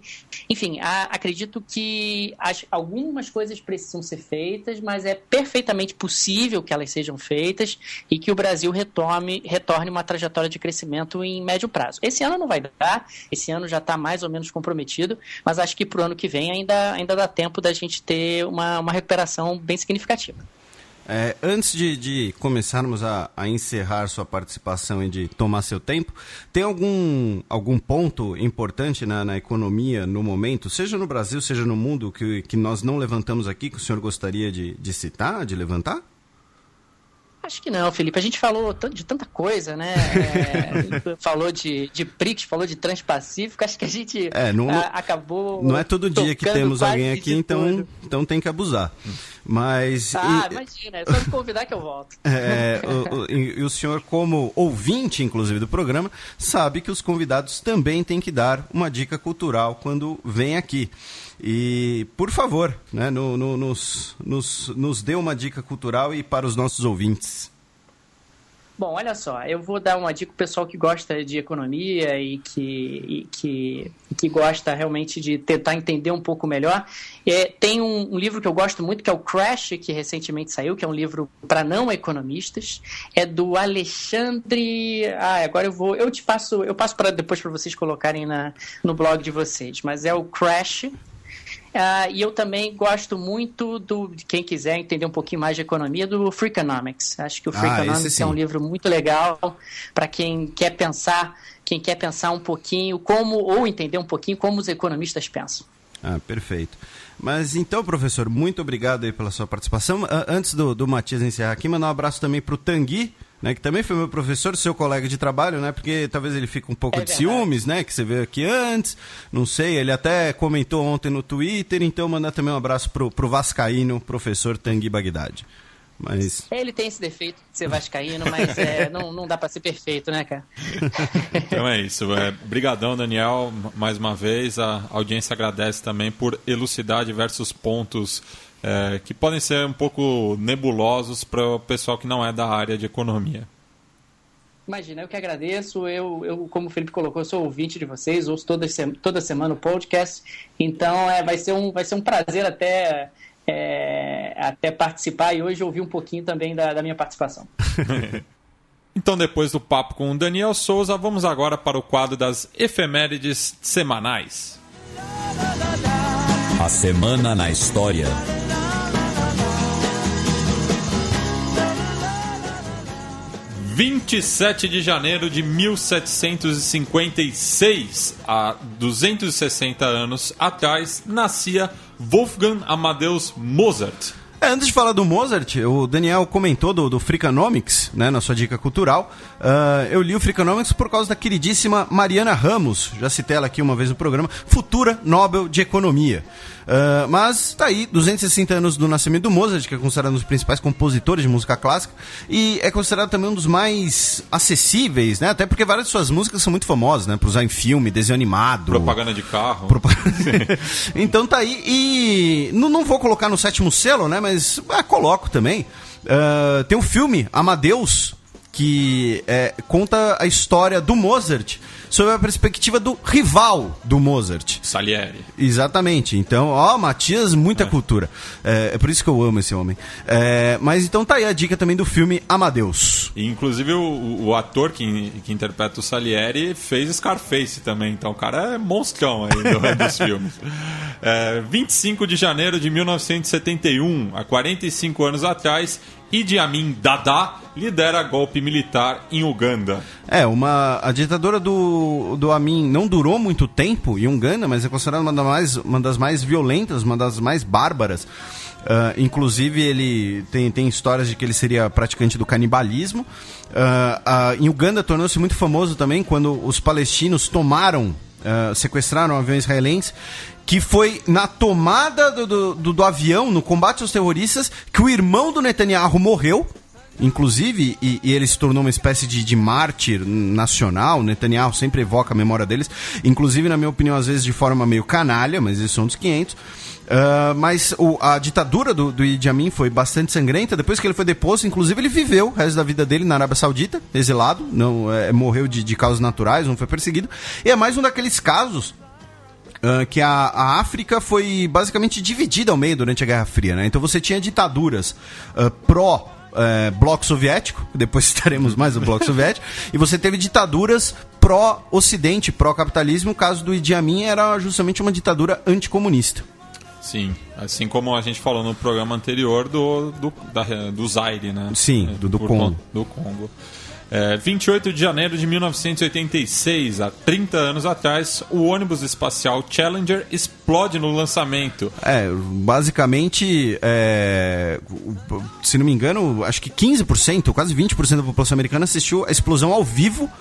Enfim, acredito que algumas coisas precisam ser feitas, mas é perfeitamente possível que elas sejam feitas e que o Brasil retorne uma trajetória de crescimento em médio prazo. Esse ano não vai dar, esse ano já está mais ou menos comprometido, mas acho que para o ano que vem ainda dá tempo da gente ter uma recuperação bem significativa. Antes de começarmos a encerrar sua participação e de tomar seu tempo, tem algum ponto importante na economia no momento, seja no Brasil, seja no mundo, que nós não levantamos aqui, que o senhor gostaria de citar, de levantar? Acho que não, Felipe. A gente falou de tanta coisa, né? Falou de BRICS, falou de Transpacífico. Acho que a gente acabou. Não é todo dia que temos alguém aqui, então tem que abusar. Mas. Imagina, é só me convidar que eu volto. E o senhor, como ouvinte, inclusive, do programa, sabe que os convidados também têm que dar uma dica cultural quando vem aqui. E, por favor, né, nos dê uma dica cultural e para os nossos ouvintes. Bom, olha só, eu vou dar uma dica para o pessoal que gosta de economia e que gosta realmente de tentar entender um pouco melhor. Tem um livro que eu gosto muito, que é o Crash, que recentemente saiu, que é um livro para não economistas. É do Alexandre... agora eu passo para depois para vocês colocarem no blog de vocês. Mas é o Crash. E eu também gosto muito de quem quiser entender um pouquinho mais de economia, do Freakonomics. Acho que o Freakonomics é um livro muito legal para quem quer pensar um pouquinho ou entender um pouquinho como os economistas pensam. Perfeito. Mas então, professor, muito obrigado aí pela sua participação. Antes do Matias encerrar aqui, mandar um abraço também para o Tanguy, né, que também foi meu professor, seu colega de trabalho, né, porque talvez ele fique um pouco de ciúmes, né, que você veio aqui antes, não sei, ele até comentou ontem no Twitter, então mandar também um abraço pro vascaíno, professor Tanguy Bagdadi. Mas... Ele tem esse defeito de ser vascaíno, mas não dá para ser perfeito, né, cara? Então é isso. Brigadão, Daniel, mais uma vez. A audiência agradece também por elucidar diversos pontos que podem ser um pouco nebulosos para o pessoal que não é da área de economia. Imagina, eu que agradeço. Eu, como o Felipe colocou, eu sou ouvinte de vocês, ouço toda semana o podcast, então vai ser um prazer até participar e hoje ouvir um pouquinho também da minha participação. Então, depois do papo com o Daniel Souza, vamos agora para o quadro das efemérides semanais. A Semana na História. – 27 de janeiro de 1756, há 260 anos atrás, nascia Wolfgang Amadeus Mozart. Antes de falar do Mozart, o Daniel comentou do Freakonomics, né, na sua dica cultural. Eu li o Freakonomics por causa da queridíssima Mariana Ramos, já citei ela aqui uma vez no programa, futura Nobel de Economia. Mas tá aí, 260 anos do nascimento do Mozart, que é considerado um dos principais compositores de música clássica, e é considerado também um dos mais acessíveis, né? Até porque várias de suas músicas são muito famosas, né? Para usar em filme, desenho animado. Propaganda de carro. Então tá aí, e não vou colocar no 7º selo, né? Mas coloco também. Tem um filme, Amadeus, que conta a história do Mozart sob a perspectiva do rival do Mozart. Salieri. Exatamente. Então, Matias, muita cultura. É por isso que eu amo esse homem. Mas então tá aí a dica também do filme Amadeus. E, inclusive o ator que interpreta o Salieri fez Scarface também. Então o cara é monstrão aí dos filmes. 25 de janeiro de 1971, há 45 anos atrás, Idi Amin Dada lidera golpe militar em Uganda. A ditadura do Amin não durou muito tempo em Uganda, mas é considerada uma das mais violentas, uma das mais bárbaras. Inclusive, ele tem histórias de que ele seria praticante do canibalismo. Em Uganda, tornou-se muito famoso também quando os palestinos sequestraram um avião israelense, que foi na tomada do avião, no combate aos terroristas, que o irmão do Netanyahu morreu, inclusive, e ele se tornou uma espécie de mártir nacional. O Netanyahu sempre evoca a memória deles, inclusive, na minha opinião, às vezes de forma meio canalha, mas eles são dos 500. Mas a ditadura do Idi Amin foi bastante sangrenta. Depois que ele foi deposto, inclusive, ele viveu o resto da vida dele na Arábia Saudita, exilado, morreu de causas naturais, não foi perseguido. E é mais um daqueles casos que a África foi basicamente dividida ao meio durante a Guerra Fria, né? Então você tinha ditaduras pró-bloco soviético, depois citaremos mais o bloco soviético, e você teve ditaduras pró-ocidente, pró-capitalismo. O caso do Idi Amin era justamente uma ditadura anticomunista. Sim, assim como a gente falou no programa anterior do Zaire, né? Sim, do Congo. Do Congo. 28 de janeiro de 1986, há 30 anos atrás, o ônibus espacial Challenger explode no lançamento. Basicamente, se não me engano, acho que 15%, quase 20% da população americana assistiu a explosão ao vivo.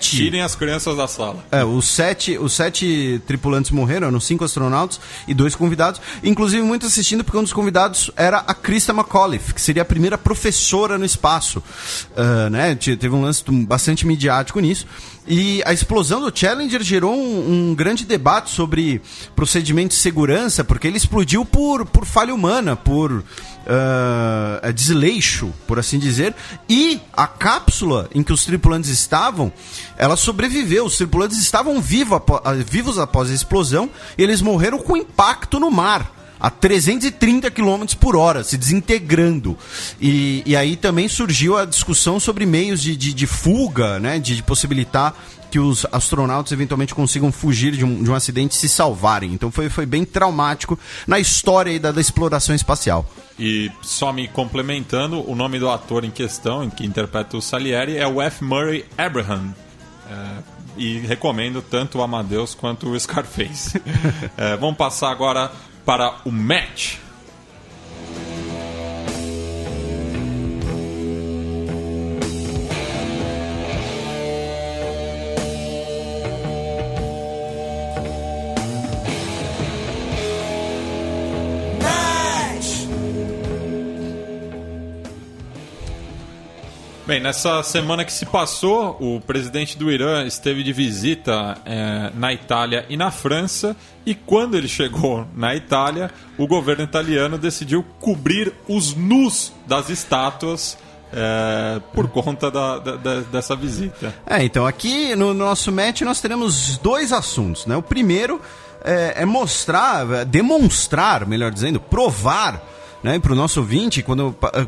Tirem as crianças da sala. Os sete tripulantes morreram, eram 5 astronautas e 2 convidados. Inclusive, muito assistindo, porque um dos convidados era a Christa McAuliffe, que seria a primeira professora no espaço. Né? Teve um lance bastante midiático nisso. E a explosão do Challenger gerou um grande debate sobre procedimento de segurança, porque ele explodiu por falha humana, por desleixo, por assim dizer. E a cápsula em que os tripulantes estavam, ela sobreviveu. Os tripulantes estavam vivos após a explosão, e eles morreram com impacto no mar, a 330 km por hora, se desintegrando. E aí também surgiu a discussão sobre meios de fuga, né, de possibilitar que os astronautas eventualmente consigam fugir de um acidente e se salvarem. Então foi bem traumático na história aí da exploração espacial. E só me complementando, o nome do ator em questão, que interpreta o Salieri, é o F. Murray Abraham. E recomendo tanto o Amadeus quanto o Scarface. Vamos passar agora para o match. Bem, nessa semana que se passou, o presidente do Irã esteve de visita na Itália e na França, e quando ele chegou na Itália, o governo italiano decidiu cobrir os nus das estátuas por conta dessa visita. Então aqui no nosso match nós teremos dois assuntos, né? O primeiro é demonstrar, melhor dizendo, provar, né, para o nosso ouvinte,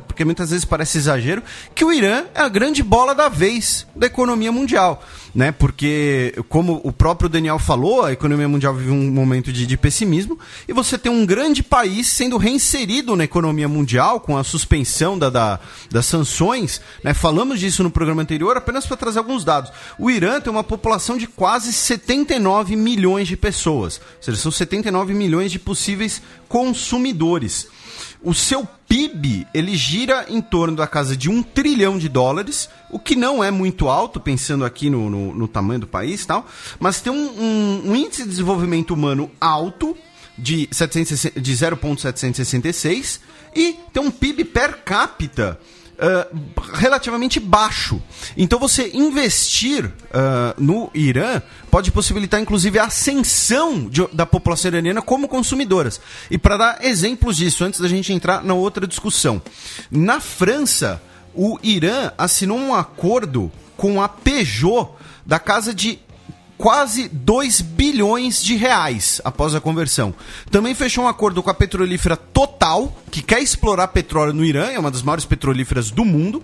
porque muitas vezes parece exagero, que o Irã é a grande bola da vez da economia mundial, né? Porque, como o próprio Daniel falou, a economia mundial vive um momento de pessimismo, e você tem um grande país sendo reinserido na economia mundial com a suspensão das sanções, né? Falamos disso no programa anterior, apenas para trazer alguns dados. O Irã tem uma população de quase 79 milhões de pessoas, ou seja, são 79 milhões de possíveis consumidores. O seu PIB, ele gira em torno da casa de $1 trilhão, o que não é muito alto, pensando aqui no tamanho do país e tal, mas tem um índice de desenvolvimento humano alto, de 0,766, e tem um PIB per capita relativamente baixo. Então você investir no Irã pode possibilitar inclusive a ascensão da população iraniana como consumidoras. E para dar exemplos disso, antes da gente entrar na outra discussão, na França o Irã assinou um acordo com a Peugeot da casa de quase 2 bilhões de reais após a conversão. Também fechou um acordo com a petrolífera Total, que quer explorar petróleo no Irã, é uma das maiores petrolíferas do mundo.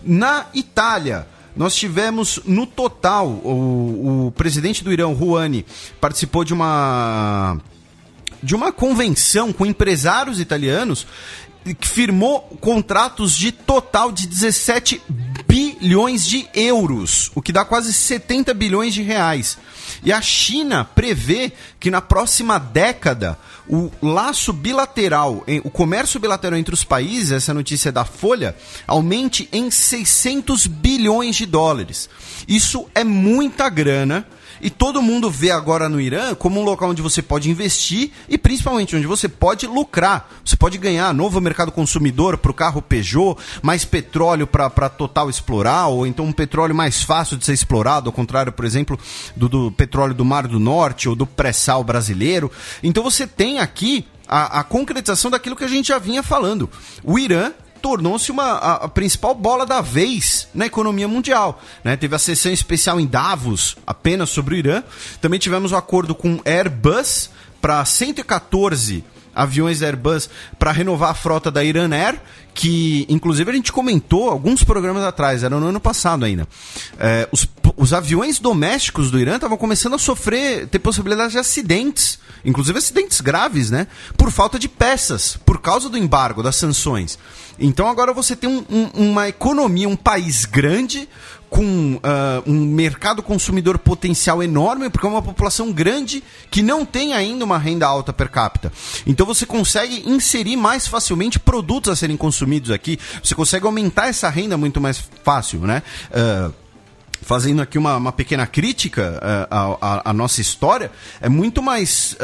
Na Itália, nós tivemos no Total, o presidente do Irã, Rouhani, participou de uma convenção com empresários italianos que firmou contratos de total de 17 bilhões de euros, o que dá quase 70 bilhões de reais. E a China prevê que na próxima década o laço bilateral, o comércio bilateral entre os países, essa notícia é da Folha, aumente em 600 bilhões de dólares. Isso é muita grana. E todo mundo vê agora no Irã como um local onde você pode investir e principalmente onde você pode lucrar. Você pode ganhar novo mercado consumidor para o carro Peugeot, mais petróleo para Total explorar, ou então um petróleo mais fácil de ser explorado, ao contrário, por exemplo, do petróleo do Mar do Norte ou do pré-sal brasileiro. Então você tem aqui a concretização daquilo que a gente já vinha falando. O Irã tornou-se a principal bola da vez na economia mundial, né? Teve a sessão especial em Davos apenas sobre o Irã. Também tivemos um acordo com Airbus para 114 aviões da Airbus para renovar a frota da Iran Air, que inclusive a gente comentou alguns programas atrás, era no ano passado ainda. Os aviões domésticos do Irã estavam começando a ter possibilidade de acidentes, inclusive acidentes graves, né? Por falta de peças, por causa do embargo, das sanções. Então agora você tem uma economia, um país grande, com um mercado consumidor potencial enorme, porque é uma população grande que não tem ainda uma renda alta per capita. Então você consegue inserir mais facilmente produtos a serem consumidos aqui, você consegue aumentar essa renda muito mais fácil, né? Fazendo aqui uma pequena crítica à nossa história, é muito mais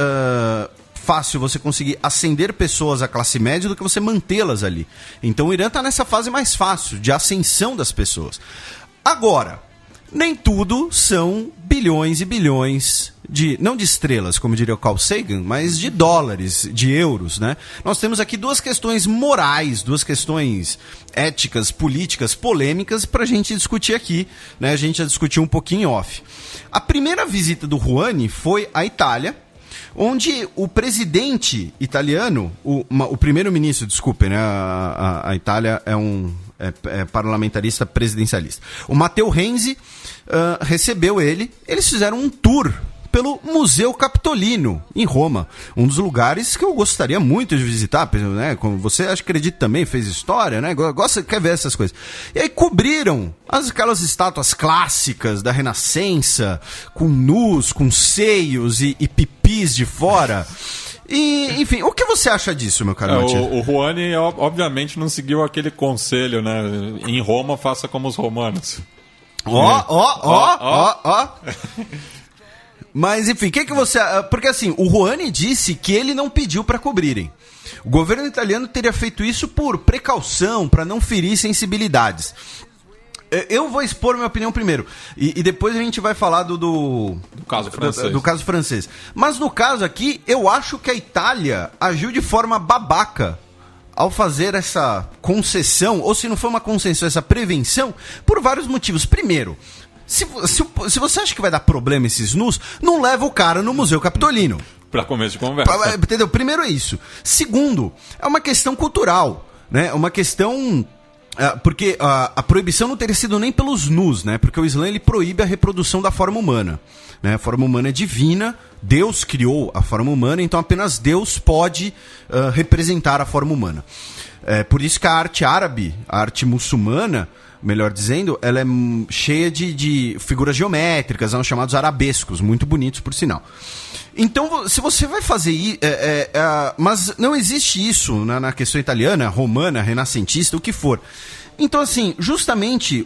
fácil você conseguir ascender pessoas à classe média do que você mantê-las ali. Então o Irã está nessa fase mais fácil de ascensão das pessoas. Agora, nem tudo são bilhões e bilhões não de estrelas, como diria o Carl Sagan, mas de dólares, de euros, né? Nós temos aqui duas questões morais, duas questões éticas, políticas, polêmicas para a gente discutir aqui, né? A gente já discutiu um pouquinho off. A primeira visita do Rouhani foi à Itália, onde o presidente italiano, o primeiro-ministro, desculpem, né? A Itália é parlamentarista presidencialista. O Matteo Renzi recebeu ele, eles fizeram um tour pelo Museu Capitolino, em Roma. Um dos lugares que eu gostaria muito de visitar, né? Como você acredita também, fez história, né? Quer ver essas coisas. E aí cobriram aquelas estátuas clássicas da Renascença, com nus, com seios e pipis de fora. E, enfim, o que você acha disso, meu caro Matias? O Rouhani, obviamente, não seguiu aquele conselho, né? Em Roma, faça como os romanos. Ó. Mas, enfim, o que você... Porque, assim, o Rouhani disse que ele não pediu para cobrirem. O governo italiano teria feito isso por precaução, para não ferir sensibilidades. Eu vou expor minha opinião primeiro. E depois a gente vai falar do caso francês. Do caso francês. Mas no caso aqui, eu acho que a Itália agiu de forma babaca ao fazer essa concessão, ou se não foi uma concessão, essa prevenção, por vários motivos. Primeiro... Se você acha que vai dar problema esses nus, não leva o cara no Museu Capitolino. Para começo de conversa. Entendeu? Primeiro é isso. Segundo, é uma questão cultural, né? Uma questão... porque a proibição não teria sido nem pelos nus, né? Porque o Islã ele proíbe a reprodução da forma humana. Né? A forma humana é divina, Deus criou a forma humana, então apenas Deus pode representar a forma humana. Por isso que a arte árabe, a arte muçulmana... melhor dizendo, ela é cheia de figuras geométricas, são chamados arabescos, muito bonitos por sinal. Então, se você vai fazer isso... mas não existe isso na questão italiana, romana, renascentista, o que for. Então, assim, justamente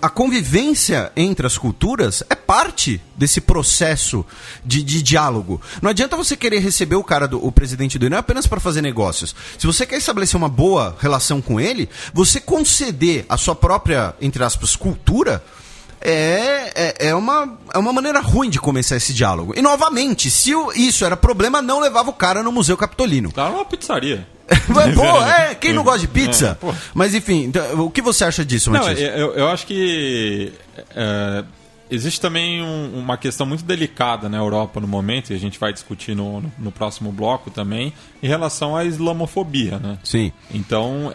a convivência entre as culturas é parte desse processo de diálogo. Não adianta você querer receber o presidente do Irã apenas para fazer negócios. Se você quer estabelecer uma boa relação com ele, você conceder a sua própria, entre aspas, cultura... É uma maneira ruim de começar esse diálogo. E, novamente, se isso era problema, não levava o cara no Museu Capitolino. Tá numa pizzaria. Quem não gosta de pizza? Mas, enfim, então, o que você acha disso, Matias? Eu acho que existe também uma questão muito delicada na Europa no momento, e a gente vai discutir no próximo bloco também, em relação à islamofobia, né? Sim. Então,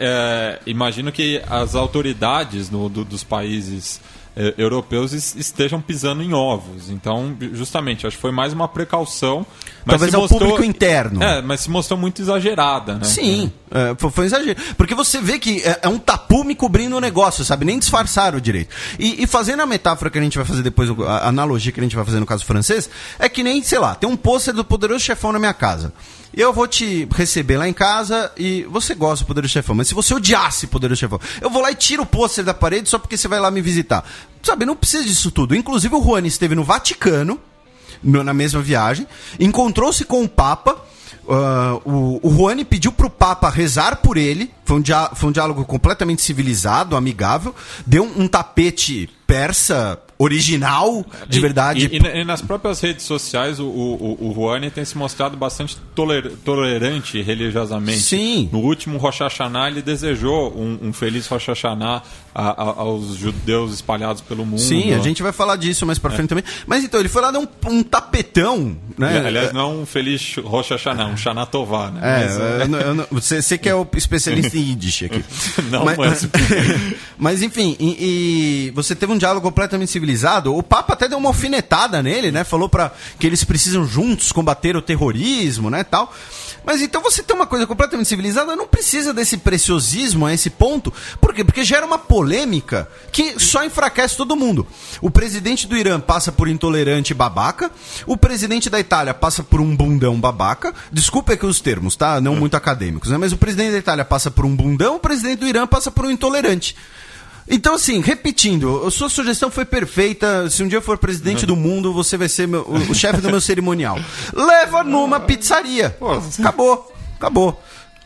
imagino que as autoridades dos países... europeus estejam pisando em ovos. Então, justamente, acho que foi mais uma precaução. Mas talvez ao público interno. Mas se mostrou muito exagerada, né? Sim, foi um exagero. Porque você vê que é um tapume cobrindo o negócio, sabe? Nem disfarçaram direito. E fazendo a metáfora que a gente vai fazer depois, a analogia que a gente vai fazer no caso francês, é que nem, sei lá, tem um pôster do Poderoso Chefão na minha casa. Eu vou te receber lá em casa e você gosta do Poderoso Chefão, mas se você odiasse o Poderoso Chefão, eu vou lá e tiro o pôster da parede só porque você vai lá me visitar. Sabe, não precisa disso tudo. Inclusive o Rouhani esteve no Vaticano, na mesma viagem, encontrou-se com o Papa. O Rouhani pediu pro Papa rezar por ele. Foi um diálogo completamente civilizado, amigável. Deu um tapete persa original, de verdade. E nas próprias redes sociais, o Rouhani tem se mostrado bastante tolerante religiosamente. Sim. No último Rosh Hashanah, ele desejou um feliz Rosh Hashanah aos judeus espalhados pelo mundo. Sim, a gente vai falar disso mais pra frente também. Mas então, ele foi lá dar um tapetão, né? Aliás, não um feliz Rosh Hashanah, um Shana Tová, né? Você que é o especialista em Yiddish aqui. Mas enfim, e você teve um diálogo completamente civilizado. O Papa até deu uma alfinetada nele, né? Falou que eles precisam juntos combater o terrorismo, né, tal. Mas então você tem uma coisa completamente civilizada, não precisa desse preciosismo a esse ponto. Por quê? Porque gera uma polêmica que só enfraquece todo mundo. O presidente do Irã passa por intolerante babaca, o presidente da Itália passa por um bundão babaca. Desculpa aqui os termos, tá? Não muito acadêmicos, né? Mas o presidente da Itália passa por um bundão, o presidente do Irã passa por um intolerante. Então, assim, repetindo, a sua sugestão foi perfeita. Se um dia eu for presidente do mundo, você vai ser o chefe do meu cerimonial. Leva numa pizzaria. Acabou.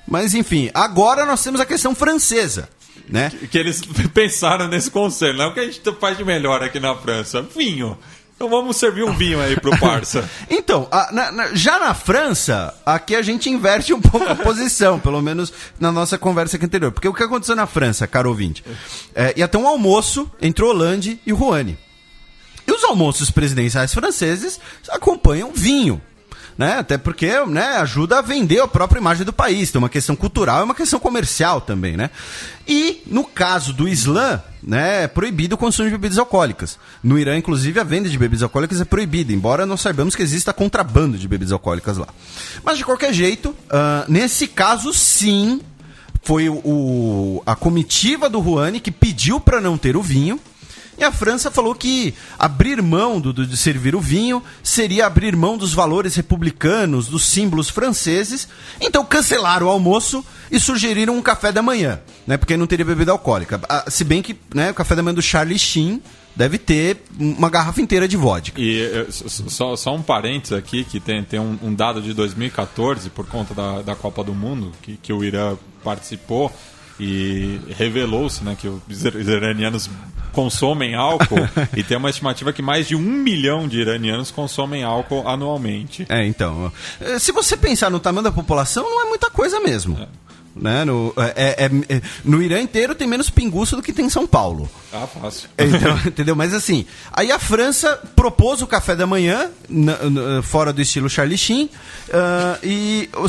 Mas, enfim, agora nós temos a questão francesa, né? Que eles pensaram nesse conselho, não é o que a gente faz de melhor aqui na França? Vinho. Então vamos servir um vinho aí pro parça. Então, já na França, aqui a gente inverte um pouco a posição, pelo menos na nossa conversa aqui anterior. Porque o que aconteceu na França, caro ouvinte? Ia ter um almoço entre o Hollande e o Rouhani. E os almoços presidenciais franceses acompanham vinho. né? Até porque, né, ajuda a vender a própria imagem do país. Tem uma questão cultural e uma questão comercial também, né? E, no caso do Islã, né, é proibido o consumo de bebidas alcoólicas. No Irã, inclusive, a venda de bebidas alcoólicas é proibida, embora nós saibamos que exista contrabando de bebidas alcoólicas lá. Mas, de qualquer jeito, nesse caso, sim, foi a comitiva do Rouhani que pediu para não ter o vinho. E a França falou que abrir mão de servir o vinho seria abrir mão dos valores republicanos, dos símbolos franceses. Então cancelaram o almoço e sugeriram um café da manhã, né? Porque não teria bebida alcoólica. Se bem que, né, o café da manhã do Charlie Sheen deve ter uma garrafa inteira de vodka. E só um parênteses aqui, que tem um dado de 2014, por conta da Copa do Mundo, que o Irã participou, e revelou-se, né, que os iranianos consomem álcool e tem uma estimativa que mais de 1 milhão de iranianos consomem álcool anualmente. Então, se você pensar no tamanho da população, não é muita coisa mesmo. Né? No Irã inteiro tem menos pinguço do que tem em São Paulo. Fácil. Então, entendeu? Mas assim, aí a França propôs o café da manhã, fora do estilo Charlie Sheen,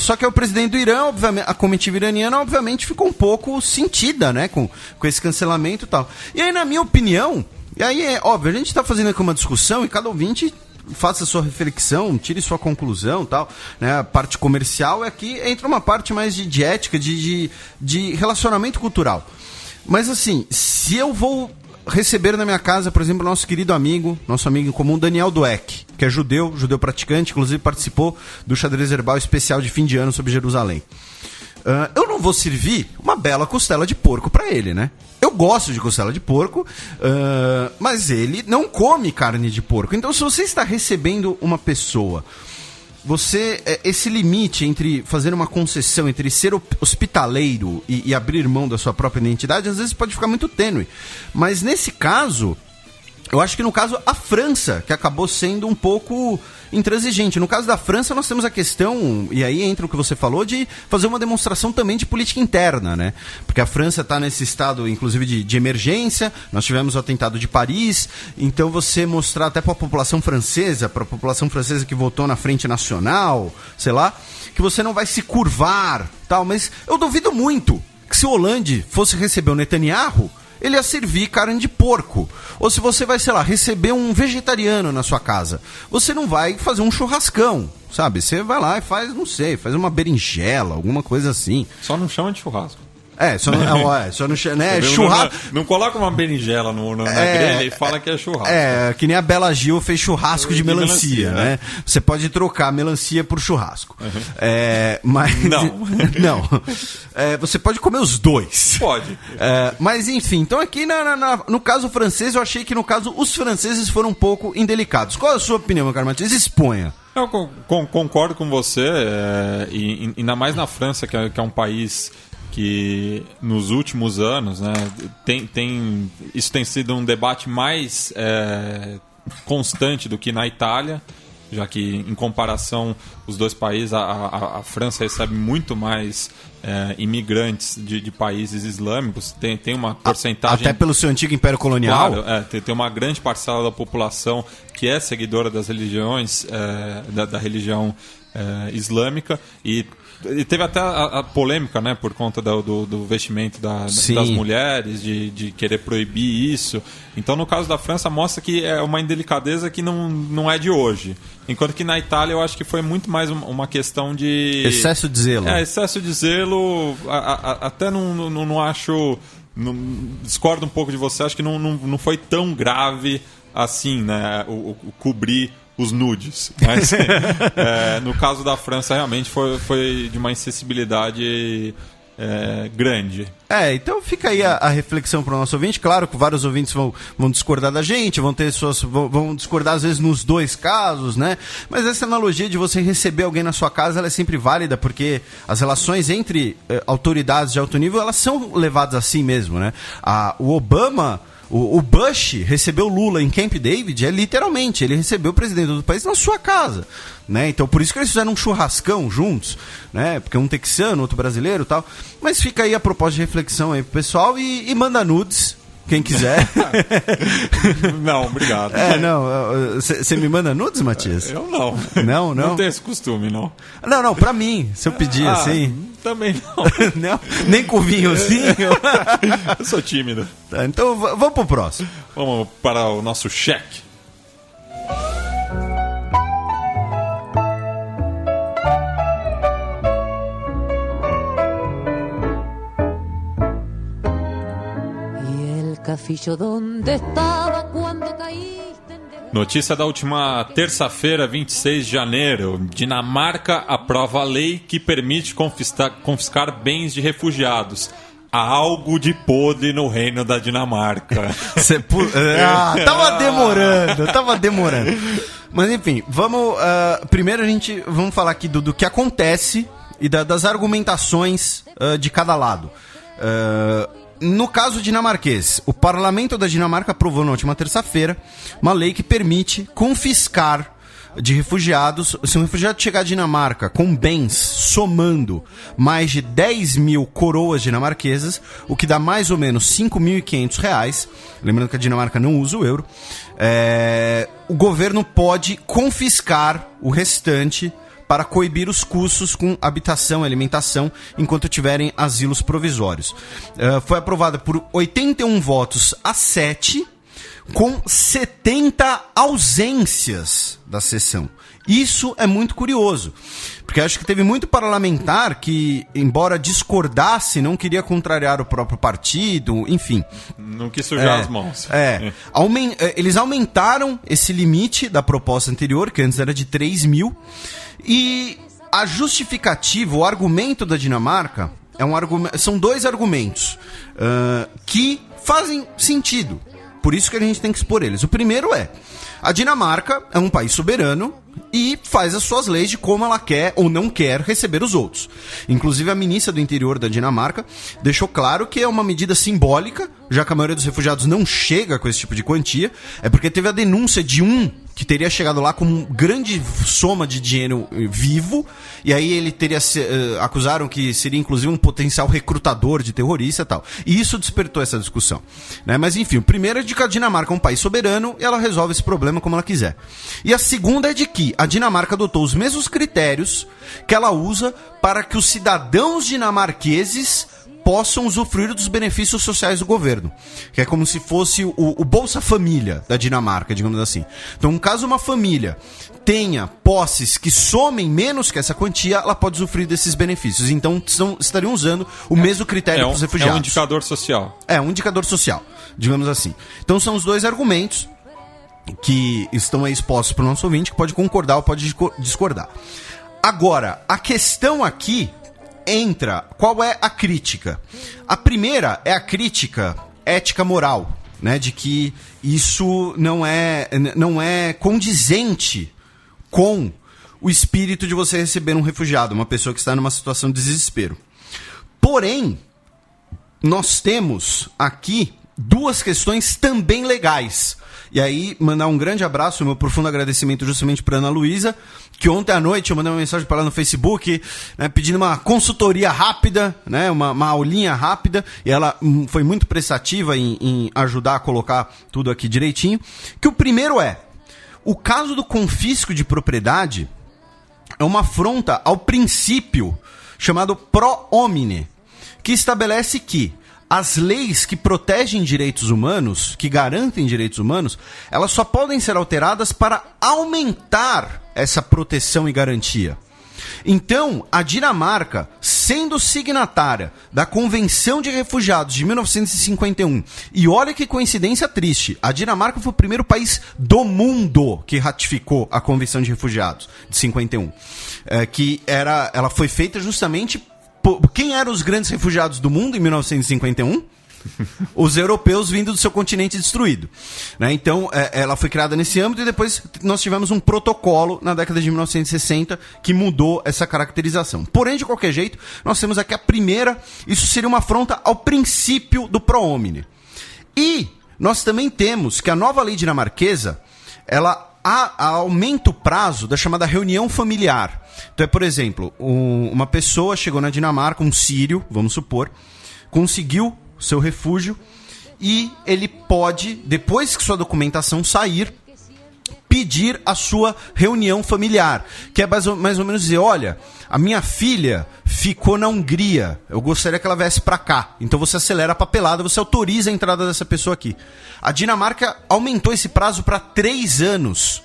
só que o presidente do Irã, obviamente, a comitiva iraniana, obviamente, ficou um pouco sentida, né, com esse cancelamento e tal. E aí, na minha opinião, e aí é óbvio, a gente está fazendo aqui uma discussão e cada ouvinte faça sua reflexão, tire sua conclusão, tal, né? A parte comercial é que entra uma parte mais de ética, de relacionamento cultural. Mas assim, se eu vou receber na minha casa, por exemplo, nosso amigo em comum, Daniel Dweck, que é judeu praticante, inclusive participou do Xadrez Herbal especial de fim de ano sobre Jerusalém. Eu não vou servir uma bela costela de porco para ele, né? Eu gosto de costela de porco, mas ele não come carne de porco. Então, se você está recebendo uma pessoa, esse limite entre fazer uma concessão, entre ser hospitaleiro e abrir mão da sua própria identidade, às vezes pode ficar muito tênue. Mas nesse caso, eu acho que no caso a França, que acabou sendo um pouco intransigente. No caso da França, nós temos a questão, e aí entra o que você falou, de fazer uma demonstração também de política interna, né? Porque a França está nesse estado, inclusive, de emergência. Nós tivemos o atentado de Paris. Então, você mostrar até para a população francesa que votou na Frente Nacional, sei lá, que você não vai se curvar, tal. Mas eu duvido muito que se o Hollande fosse receber o Netanyahu, ele ia servir carne de porco. Ou se você vai, sei lá, receber um vegetariano na sua casa, você não vai fazer um churrascão, sabe? Você vai lá e faz, não sei, faz uma berinjela, alguma coisa assim. Só não chama de churrasco. Só não chama, né? Churrasco. Não coloca uma berinjela na grelha e fala que é churrasco. Que nem a Bela Gil fez churrasco de melancia, né? Você pode trocar melancia por churrasco. Mas não. Você pode comer os dois. Pode. Mas enfim, então aqui no caso francês, eu achei que no caso os franceses foram um pouco indelicados. Qual é a sua opinião, meu caro Matias? Exponha. Eu concordo com você, e ainda mais na França, que é um país que nos últimos anos, né, isso tem sido um debate mais constante do que na Itália, já que, em comparação, os dois países, a França recebe muito mais imigrantes de países islâmicos, tem uma porcentagem... Até pelo seu antigo império colonial? Claro, tem uma grande parcela da população que é seguidora das religiões, da religião islâmica, e teve até a polêmica, né, por conta do vestimento das mulheres, de querer proibir isso. Então, no caso da França, mostra que é uma indelicadeza que não é de hoje. Enquanto que na Itália, eu acho que foi muito mais uma questão de... excesso de zelo. Excesso de zelo. Até não acho... discordo um pouco de você, acho que não foi tão grave assim, né, o cobrir os nudes. Mas no caso da França, realmente foi de uma insensibilidade grande. Então fica aí a reflexão para o nosso ouvinte. Claro que vários ouvintes vão discordar da gente, vão discordar às vezes nos dois casos, né? Mas essa analogia de você receber alguém na sua casa, ela é sempre válida, porque as relações entre autoridades de alto nível, elas são levadas assim mesmo, né? O Obama... O Bush recebeu Lula em Camp David, literalmente, ele recebeu o presidente do país na sua casa, né? Então por isso que eles fizeram um churrascão juntos, né? Porque um texano, outro brasileiro e tal. Mas fica aí a proposta de reflexão aí pro pessoal e manda nudes, quem quiser. Não, obrigado. Você me manda nudes, Matias? Eu não. Não? Não tenho esse costume, não. Não, pra mim, se eu pedir assim... Também não. Não? Nem com vinhozinho? Eu sou tímido. Tá, então vamos pro próximo. Vamos para o nosso cheque. Notícia da última terça-feira, 26 de janeiro. Dinamarca aprova a lei que permite confiscar bens de refugiados. Há algo de podre no reino da Dinamarca. Tava demorando. Mas enfim, vamos... primeiro vamos falar aqui do que acontece e das argumentações de cada lado. No caso dinamarquês, o parlamento da Dinamarca aprovou na última terça-feira uma lei que permite confiscar de refugiados. Se um refugiado chegar à Dinamarca com bens somando mais de 10 mil coroas dinamarquesas, o que dá mais ou menos R$5.500, lembrando que a Dinamarca não usa o euro, o governo pode confiscar o restante para coibir os custos com habitação e alimentação enquanto tiverem asilos provisórios. Foi aprovada por 81 votos a 7, com 70 ausências da sessão. Isso é muito curioso, porque acho que teve muito parlamentar que, embora discordasse, não queria contrariar o próprio partido, enfim. Não quis sujar as mãos. Eles aumentaram esse limite da proposta anterior, que antes era de 3 mil, e a justificativa, o argumento da Dinamarca, são dois argumentos que fazem sentido. Por isso que a gente tem que expor eles. O primeiro a Dinamarca é um país soberano e faz as suas leis de como ela quer ou não quer receber os outros. Inclusive, a ministra do interior da Dinamarca deixou claro que é uma medida simbólica, já que a maioria dos refugiados não chega com esse tipo de quantia. É porque teve a denúncia de um que teria chegado lá com uma grande soma de dinheiro vivo, e aí ele acusaram que seria inclusive um potencial recrutador de terrorista e tal. E isso despertou essa discussão, né? Mas enfim, o primeiro é de que a Dinamarca é um país soberano e ela resolve esse problema como ela quiser. E a segunda é de que a Dinamarca adotou os mesmos critérios que ela usa para que os cidadãos dinamarqueses possam usufruir dos benefícios sociais do governo, que é como se fosse o Bolsa Família da Dinamarca, digamos assim. Então, caso uma família tenha posses que somem menos que essa quantia, ela pode usufruir desses benefícios. Então, estariam usando o mesmo critério para os refugiados. É um indicador social. É, um indicador social, digamos assim. Então, são os dois argumentos que estão aí expostos para o nosso ouvinte, que pode concordar ou pode discordar. Agora, a questão aqui entra, qual é a crítica? A primeira é a crítica ética-moral, né, de que isso não é condizente com o espírito de você receber um refugiado, uma pessoa que está numa situação de desespero. Porém, nós temos aqui duas questões também legais. E aí, mandar um grande abraço, meu profundo agradecimento justamente para Ana Luísa, que ontem à noite eu mandei uma mensagem para ela no Facebook, né, pedindo uma consultoria rápida, né, uma aulinha rápida, e ela foi muito prestativa em ajudar a colocar tudo aqui direitinho. Que o primeiro o caso do confisco de propriedade é uma afronta ao princípio chamado pro homine, que estabelece que as leis que protegem direitos humanos, que garantem direitos humanos, elas só podem ser alteradas para aumentar essa proteção e garantia. Então, a Dinamarca, sendo signatária da Convenção de Refugiados de 1951, e olha que coincidência triste, a Dinamarca foi o primeiro país do mundo que ratificou a Convenção de Refugiados de 51, ela foi feita justamente... Quem eram os grandes refugiados do mundo em 1951? Os europeus vindo do seu continente destruído, né? Então, ela foi criada nesse âmbito e depois nós tivemos um protocolo na década de 1960 que mudou essa caracterização. Porém, de qualquer jeito, nós temos aqui a primeira, isso seria uma afronta ao princípio do pro homine. E nós também temos que a nova lei dinamarquesa, ela aumenta o prazo da chamada reunião familiar. Então, por exemplo, uma pessoa chegou na Dinamarca, um sírio, vamos supor, conseguiu seu refúgio e ele pode, depois que sua documentação sair, pedir a sua reunião familiar, que é mais ou menos dizer, olha, a minha filha ficou na Hungria, eu gostaria que ela viesse para cá, então você acelera a papelada, você autoriza a entrada dessa pessoa aqui. A Dinamarca aumentou esse prazo para 3 anos,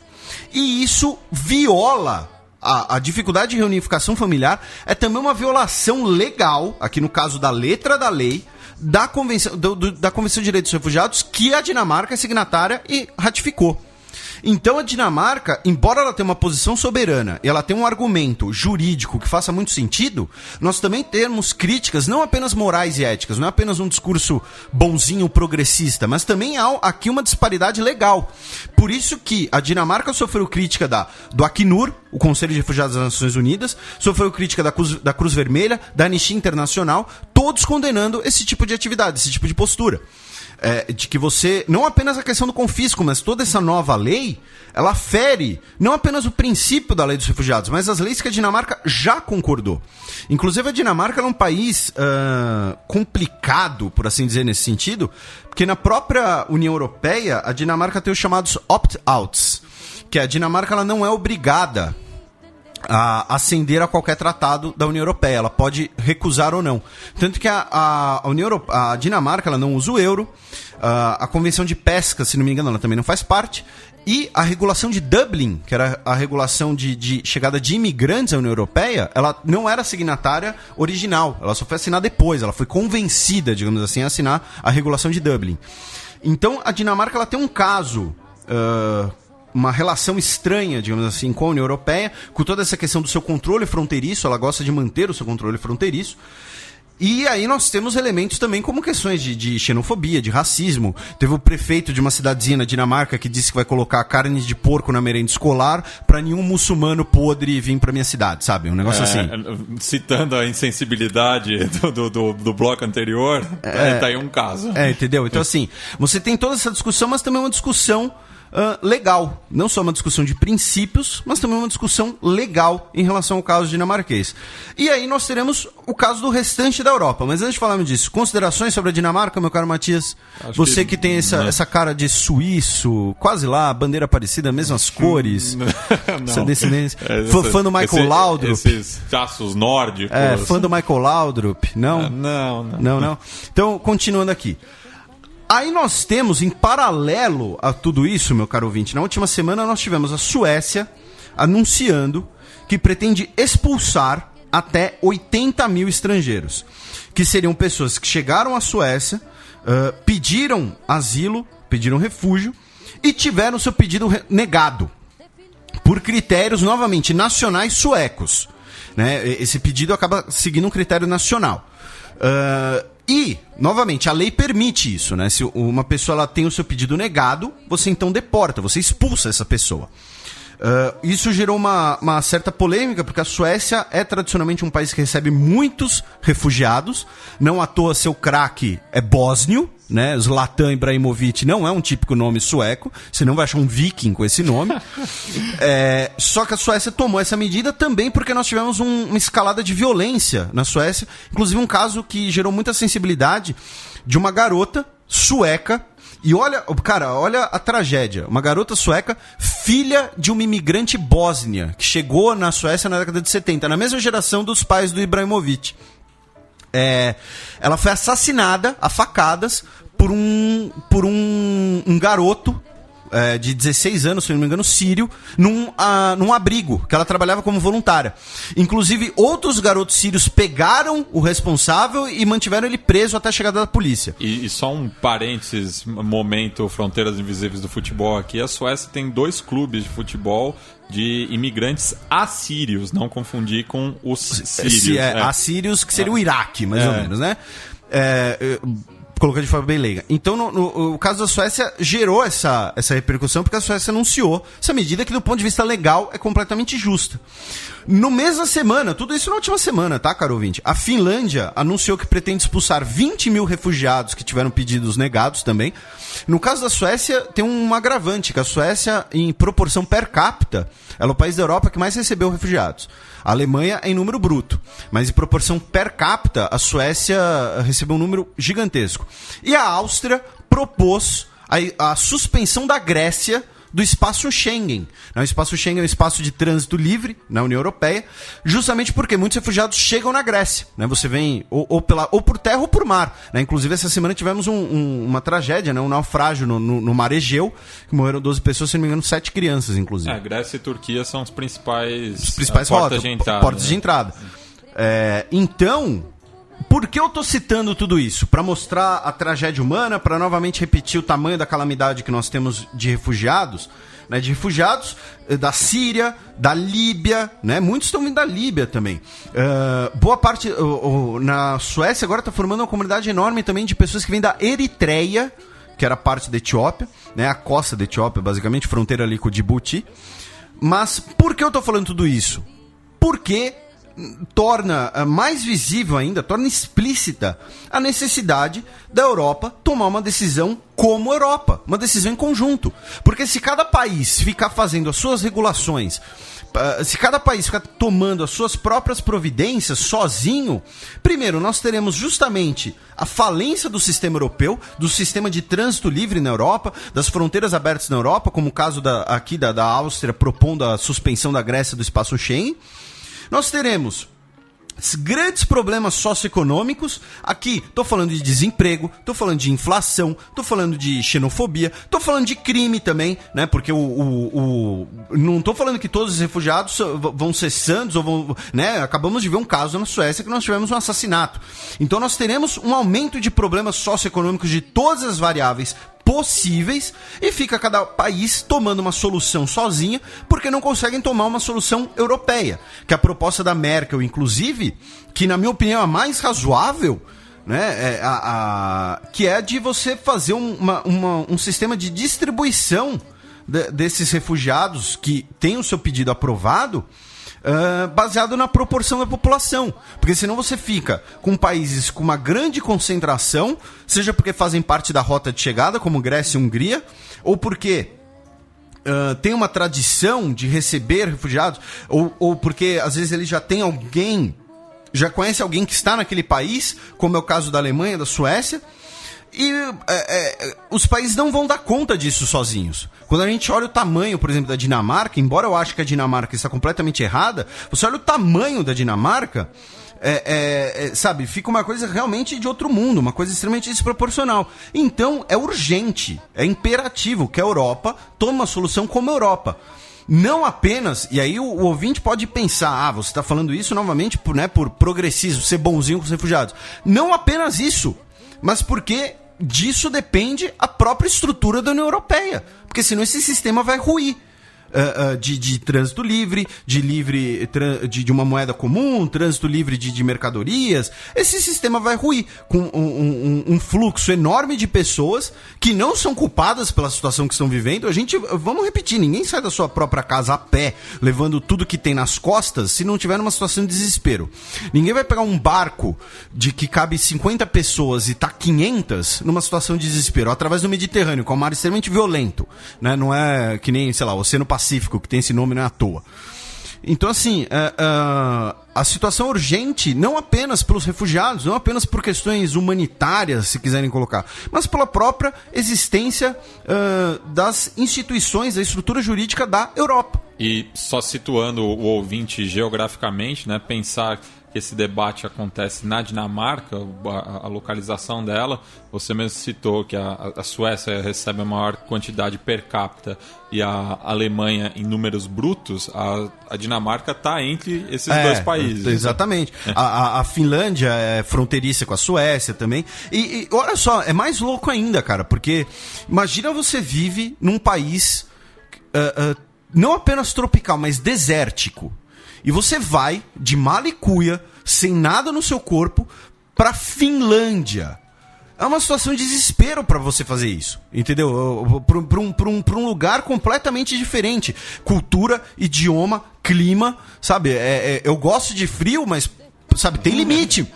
e isso viola a dificuldade de reunificação familiar, é também uma violação legal, aqui no caso da letra da lei, da Convenção de Direitos dos Refugiados, que a Dinamarca é signatária e ratificou. Então a Dinamarca, embora ela tenha uma posição soberana e ela tenha um argumento jurídico que faça muito sentido, nós também temos críticas não apenas morais e éticas, não é apenas um discurso bonzinho, progressista, mas também há aqui uma disparidade legal. Por isso que a Dinamarca sofreu crítica do Acnur, o Conselho de Refugiados das Nações Unidas, sofreu crítica da Cruz Vermelha, da Anistia Internacional, todos condenando esse tipo de atividade, esse tipo de postura. De que você, não apenas a questão do confisco, mas toda essa nova lei, ela fere não apenas o princípio da lei dos refugiados, mas as leis que a Dinamarca já concordou. Inclusive a Dinamarca é um país complicado, por assim dizer, nesse sentido, porque na própria União Europeia, a Dinamarca tem os chamados opt-outs, que a Dinamarca ela não é obrigada a ascender a qualquer tratado da União Europeia. Ela pode recusar ou não. Tanto que a Dinamarca ela não usa o euro, a Convenção de Pesca, se não me engano, ela também não faz parte, e a regulação de Dublin, que era a regulação de chegada de imigrantes à União Europeia, ela não era signatária original, ela só foi assinar depois, ela foi convencida, digamos assim, a assinar a regulação de Dublin. Então a Dinamarca ela tem um caso... uma relação estranha, digamos assim, com a União Europeia, com toda essa questão do seu controle fronteiriço, ela gosta de manter o seu controle fronteiriço. E aí nós temos elementos também como questões de xenofobia, de racismo. Teve o prefeito de uma cidadezinha na Dinamarca que disse que vai colocar carne de porco na merenda escolar para nenhum muçulmano podre vir para minha cidade, sabe? Um negócio assim. Citando a insensibilidade do bloco anterior, tá aí um caso. Entendeu? Então assim, você tem toda essa discussão, mas também uma discussão legal, não só uma discussão de princípios, mas também uma discussão legal em relação ao caso dinamarquês. E aí nós teremos o caso do restante da Europa. Mas antes de falarmos disso, considerações sobre a Dinamarca, meu caro Matias? Você que tem essa cara de suíço, quase lá, bandeira parecida, mesmas cores, essa descendência. Fã do Michael Laudrup. Esses traços nórdicos. Fã do Michael Laudrup, não? Não. Então, continuando aqui. Aí nós temos, em paralelo a tudo isso, meu caro ouvinte, na última semana nós tivemos a Suécia anunciando que pretende expulsar até 80 mil estrangeiros, que seriam pessoas que chegaram à Suécia, pediram asilo, pediram refúgio e tiveram seu pedido negado por critérios, novamente, nacionais suecos. Né? Esse pedido acaba seguindo um critério nacional. E, novamente, a lei permite isso, né? Se uma pessoa ela tem o seu pedido negado, você então deporta, você expulsa essa pessoa. Isso gerou uma certa polêmica, porque a Suécia é tradicionalmente um país que recebe muitos refugiados. Não à toa seu craque é bósnio, né? Zlatan Ibrahimovic não é um típico nome sueco, você não vai achar um viking com esse nome. Só que a Suécia tomou essa medida também porque nós tivemos uma escalada de violência na Suécia, inclusive um caso que gerou muita sensibilidade de uma garota sueca. E olha a tragédia. Uma garota sueca, filha de uma imigrante bósnia, que chegou na Suécia na década de 70, na mesma geração dos pais do Ibrahimovic. Ela foi assassinada a facadas por um garoto de 16 anos, se não me engano, sírio, num abrigo, que ela trabalhava como voluntária. Inclusive, outros garotos sírios pegaram o responsável e mantiveram ele preso até a chegada da polícia. E só um parênteses, momento Fronteiras Invisíveis do futebol aqui, a Suécia tem 2 clubes de futebol de imigrantes assírios, não confundir com os sírios. Assírios, que seria o Iraque, mais ou menos, né? Colocando de forma bem leiga. Então, o caso da Suécia gerou essa repercussão porque a Suécia anunciou essa medida que, do ponto de vista legal, é completamente justa. No mesma semana, tudo isso na última semana, tá, caro ouvinte? A Finlândia anunciou que pretende expulsar 20 mil refugiados que tiveram pedidos negados também. No caso da Suécia, tem um agravante, que a Suécia, em proporção per capita, ela é o país da Europa que mais recebeu refugiados. A Alemanha é em número bruto, mas em proporção per capita, a Suécia recebeu um número gigantesco. E a Áustria propôs a suspensão da Grécia do espaço Schengen. O espaço Schengen é um espaço de trânsito livre na União Europeia, justamente porque muitos refugiados chegam na Grécia. Você vem ou por terra ou por mar. Inclusive, essa semana tivemos uma tragédia, um naufrágio no mar Egeu, que morreram 12 pessoas, se não me engano, 7 crianças, inclusive. Grécia e Turquia são os principais portas de entrada. Portas de entrada. Então, por que eu estou citando tudo isso? Para mostrar a tragédia humana, para novamente repetir o tamanho da calamidade que nós temos de refugiados, de refugiados da Síria, da Líbia, muitos estão vindo da Líbia também. Boa parte, na Suécia agora está formando uma comunidade enorme também de pessoas que vêm da Eritreia, que era parte da Etiópia, a costa da Etiópia, basicamente, fronteira ali com o Djibouti. Mas por que eu estou falando tudo isso? Porque torna mais visível ainda, torna explícita a necessidade da Europa tomar uma decisão como Europa, uma decisão em conjunto. Porque se cada país ficar fazendo as suas regulações, se cada país ficar tomando as suas próprias providências sozinho, primeiro, nós teremos justamente a falência do sistema europeu, do sistema de trânsito livre na Europa, das fronteiras abertas na Europa, como o caso aqui da Áustria propondo a suspensão da Grécia do espaço Schengen. Nós teremos grandes problemas socioeconômicos. Aqui, estou falando de desemprego, estou falando de inflação, estou falando de xenofobia, estou falando de crime também, porque não estou falando que todos os refugiados vão ser santos, ou vão, acabamos de ver um caso na Suécia que nós tivemos um assassinato. Então nós teremos um aumento de problemas socioeconômicos de todas as variáveis possíveis, e fica cada país tomando uma solução sozinha, porque não conseguem tomar uma solução europeia, que a proposta da Merkel, inclusive, que na minha opinião é a mais razoável, que é de você fazer um sistema de distribuição desses refugiados que tem o seu pedido aprovado, baseado na proporção da população. Porque senão você fica com países com uma grande concentração, seja porque fazem parte da rota de chegada, como Grécia e Hungria, ou porque tem uma tradição de receber refugiados, ou porque às vezes ele já tem alguém, já conhece alguém que está naquele país, como é o caso da Alemanha, da Suécia. E os países não vão dar conta disso sozinhos. Quando a gente olha o tamanho, por exemplo, da Dinamarca, embora eu ache que a Dinamarca está completamente errada, você olha o tamanho da Dinamarca, sabe, fica uma coisa realmente de outro mundo, uma coisa extremamente desproporcional. Então, é urgente, é imperativo que a Europa tome uma solução como a Europa. Não apenas, e aí o ouvinte pode pensar, você está falando isso novamente por progressismo, ser bonzinho com os refugiados. Não apenas isso, mas porque disso depende a própria estrutura da União Europeia. Porque senão esse sistema vai ruir. De trânsito livre, de uma moeda comum, trânsito livre de mercadorias. Esse sistema vai ruir com um fluxo enorme de pessoas que não são culpadas pela situação que estão vivendo. Vamos repetir, ninguém sai da sua própria casa a pé, levando tudo que tem nas costas, se não tiver numa situação de desespero. Ninguém vai pegar um barco de que cabe 50 pessoas e tá 500 numa situação de desespero, através do Mediterrâneo, que é um mar extremamente violento, Não é que nem, sei lá, o Oceano Pacífico, que tem esse nome, não é à toa. Então, assim, a situação é urgente, não apenas pelos refugiados, não apenas por questões humanitárias, se quiserem colocar, mas pela própria existência das instituições, da estrutura jurídica da Europa. E só situando o ouvinte geograficamente, pensar que esse debate acontece na Dinamarca, a localização dela, você mesmo citou que a Suécia recebe a maior quantidade per capita e a Alemanha em números brutos, a Dinamarca está entre esses dois países. Exatamente. A Finlândia é fronteiriça com a Suécia também. E olha só, é mais louco ainda, cara, porque imagina você vive num país não apenas tropical, mas desértico. E você vai de mala e cuia, sem nada no seu corpo, para Finlândia. É uma situação de desespero para você fazer isso, entendeu? Para um lugar completamente diferente. Cultura, idioma, clima, sabe? Eu gosto de frio, mas, sabe, tem limite.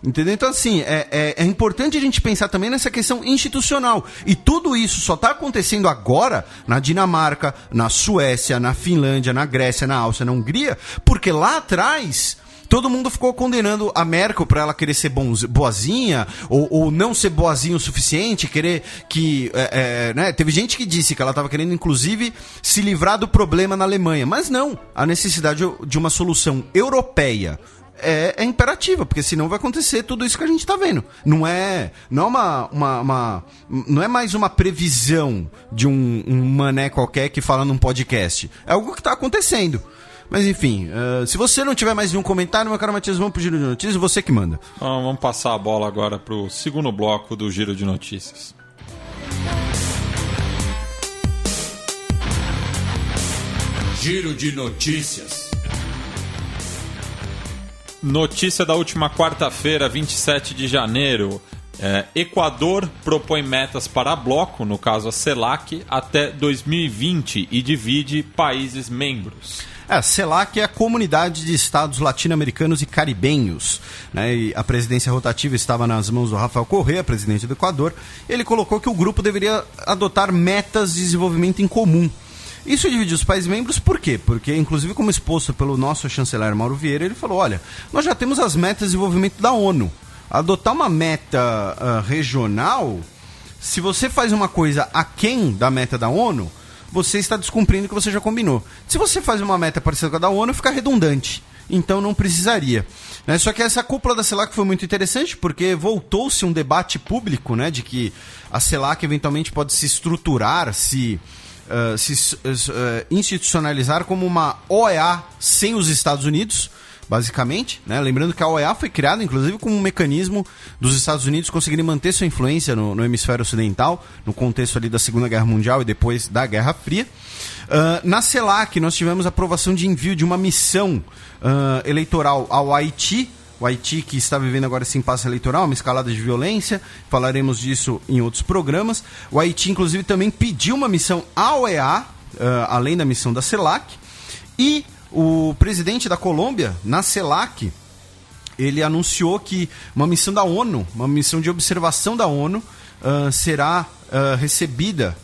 Entendeu? Então, assim, é importante a gente pensar também nessa questão institucional. E tudo isso só está acontecendo agora na Dinamarca, na Suécia, na Finlândia, na Grécia, na Áustria, na Hungria, porque lá atrás todo mundo ficou condenando a Merkel para ela querer ser boazinha, ou não ser boazinha o suficiente, querer que... né? Teve gente que disse que ela estava querendo, inclusive, se livrar do problema na Alemanha. Mas não, a necessidade de uma solução europeia é imperativa, porque senão vai acontecer tudo isso que a gente está vendo. Não é mais uma previsão de um mané qualquer que fala num podcast. É algo que está acontecendo. Mas enfim, se você não tiver mais nenhum comentário, meu caro Matias, vamos pro Giro de Notícias, você que manda. Vamos passar a bola agora pro segundo bloco do Giro de Notícias. Giro de Notícias. Notícia da última quarta-feira, 27 de janeiro. Equador propõe metas para a bloco, no caso a CELAC, até 2020 e divide países membros. A CELAC é a Comunidade de Estados Latino-Americanos e Caribenhos, né? E a presidência rotativa estava nas mãos do Rafael Correa, presidente do Equador. Ele colocou que o grupo deveria adotar metas de desenvolvimento em comum. Isso divide os países membros por quê? Porque, inclusive, como exposto pelo nosso chanceler Mauro Vieira, ele falou, olha, nós já temos as metas de desenvolvimento da ONU. Adotar uma meta regional, se você faz uma coisa aquém da meta da ONU, você está descumprindo o que você já combinou. Se você faz uma meta parecida com a da ONU, fica redundante. Então não precisaria. Né? Só que essa cúpula da CELAC foi muito interessante, porque voltou-se um debate público, né, de que a CELAC eventualmente pode se estruturar, se institucionalizar como uma OEA sem os Estados Unidos, basicamente, né? Lembrando que a OEA foi criada, inclusive, como um mecanismo dos Estados Unidos conseguirem manter sua influência no hemisfério ocidental, no contexto ali da Segunda Guerra Mundial e depois da Guerra Fria. Na CELAC, nós tivemos a aprovação de envio de uma missão eleitoral ao Haiti, o Haiti que está vivendo agora esse impasse eleitoral, uma escalada de violência, falaremos disso em outros programas. O Haiti, inclusive, também pediu uma missão à OEA, além da missão da CELAC, e o presidente da Colômbia, na CELAC, ele anunciou que uma missão da ONU, uma missão de observação da ONU, será recebida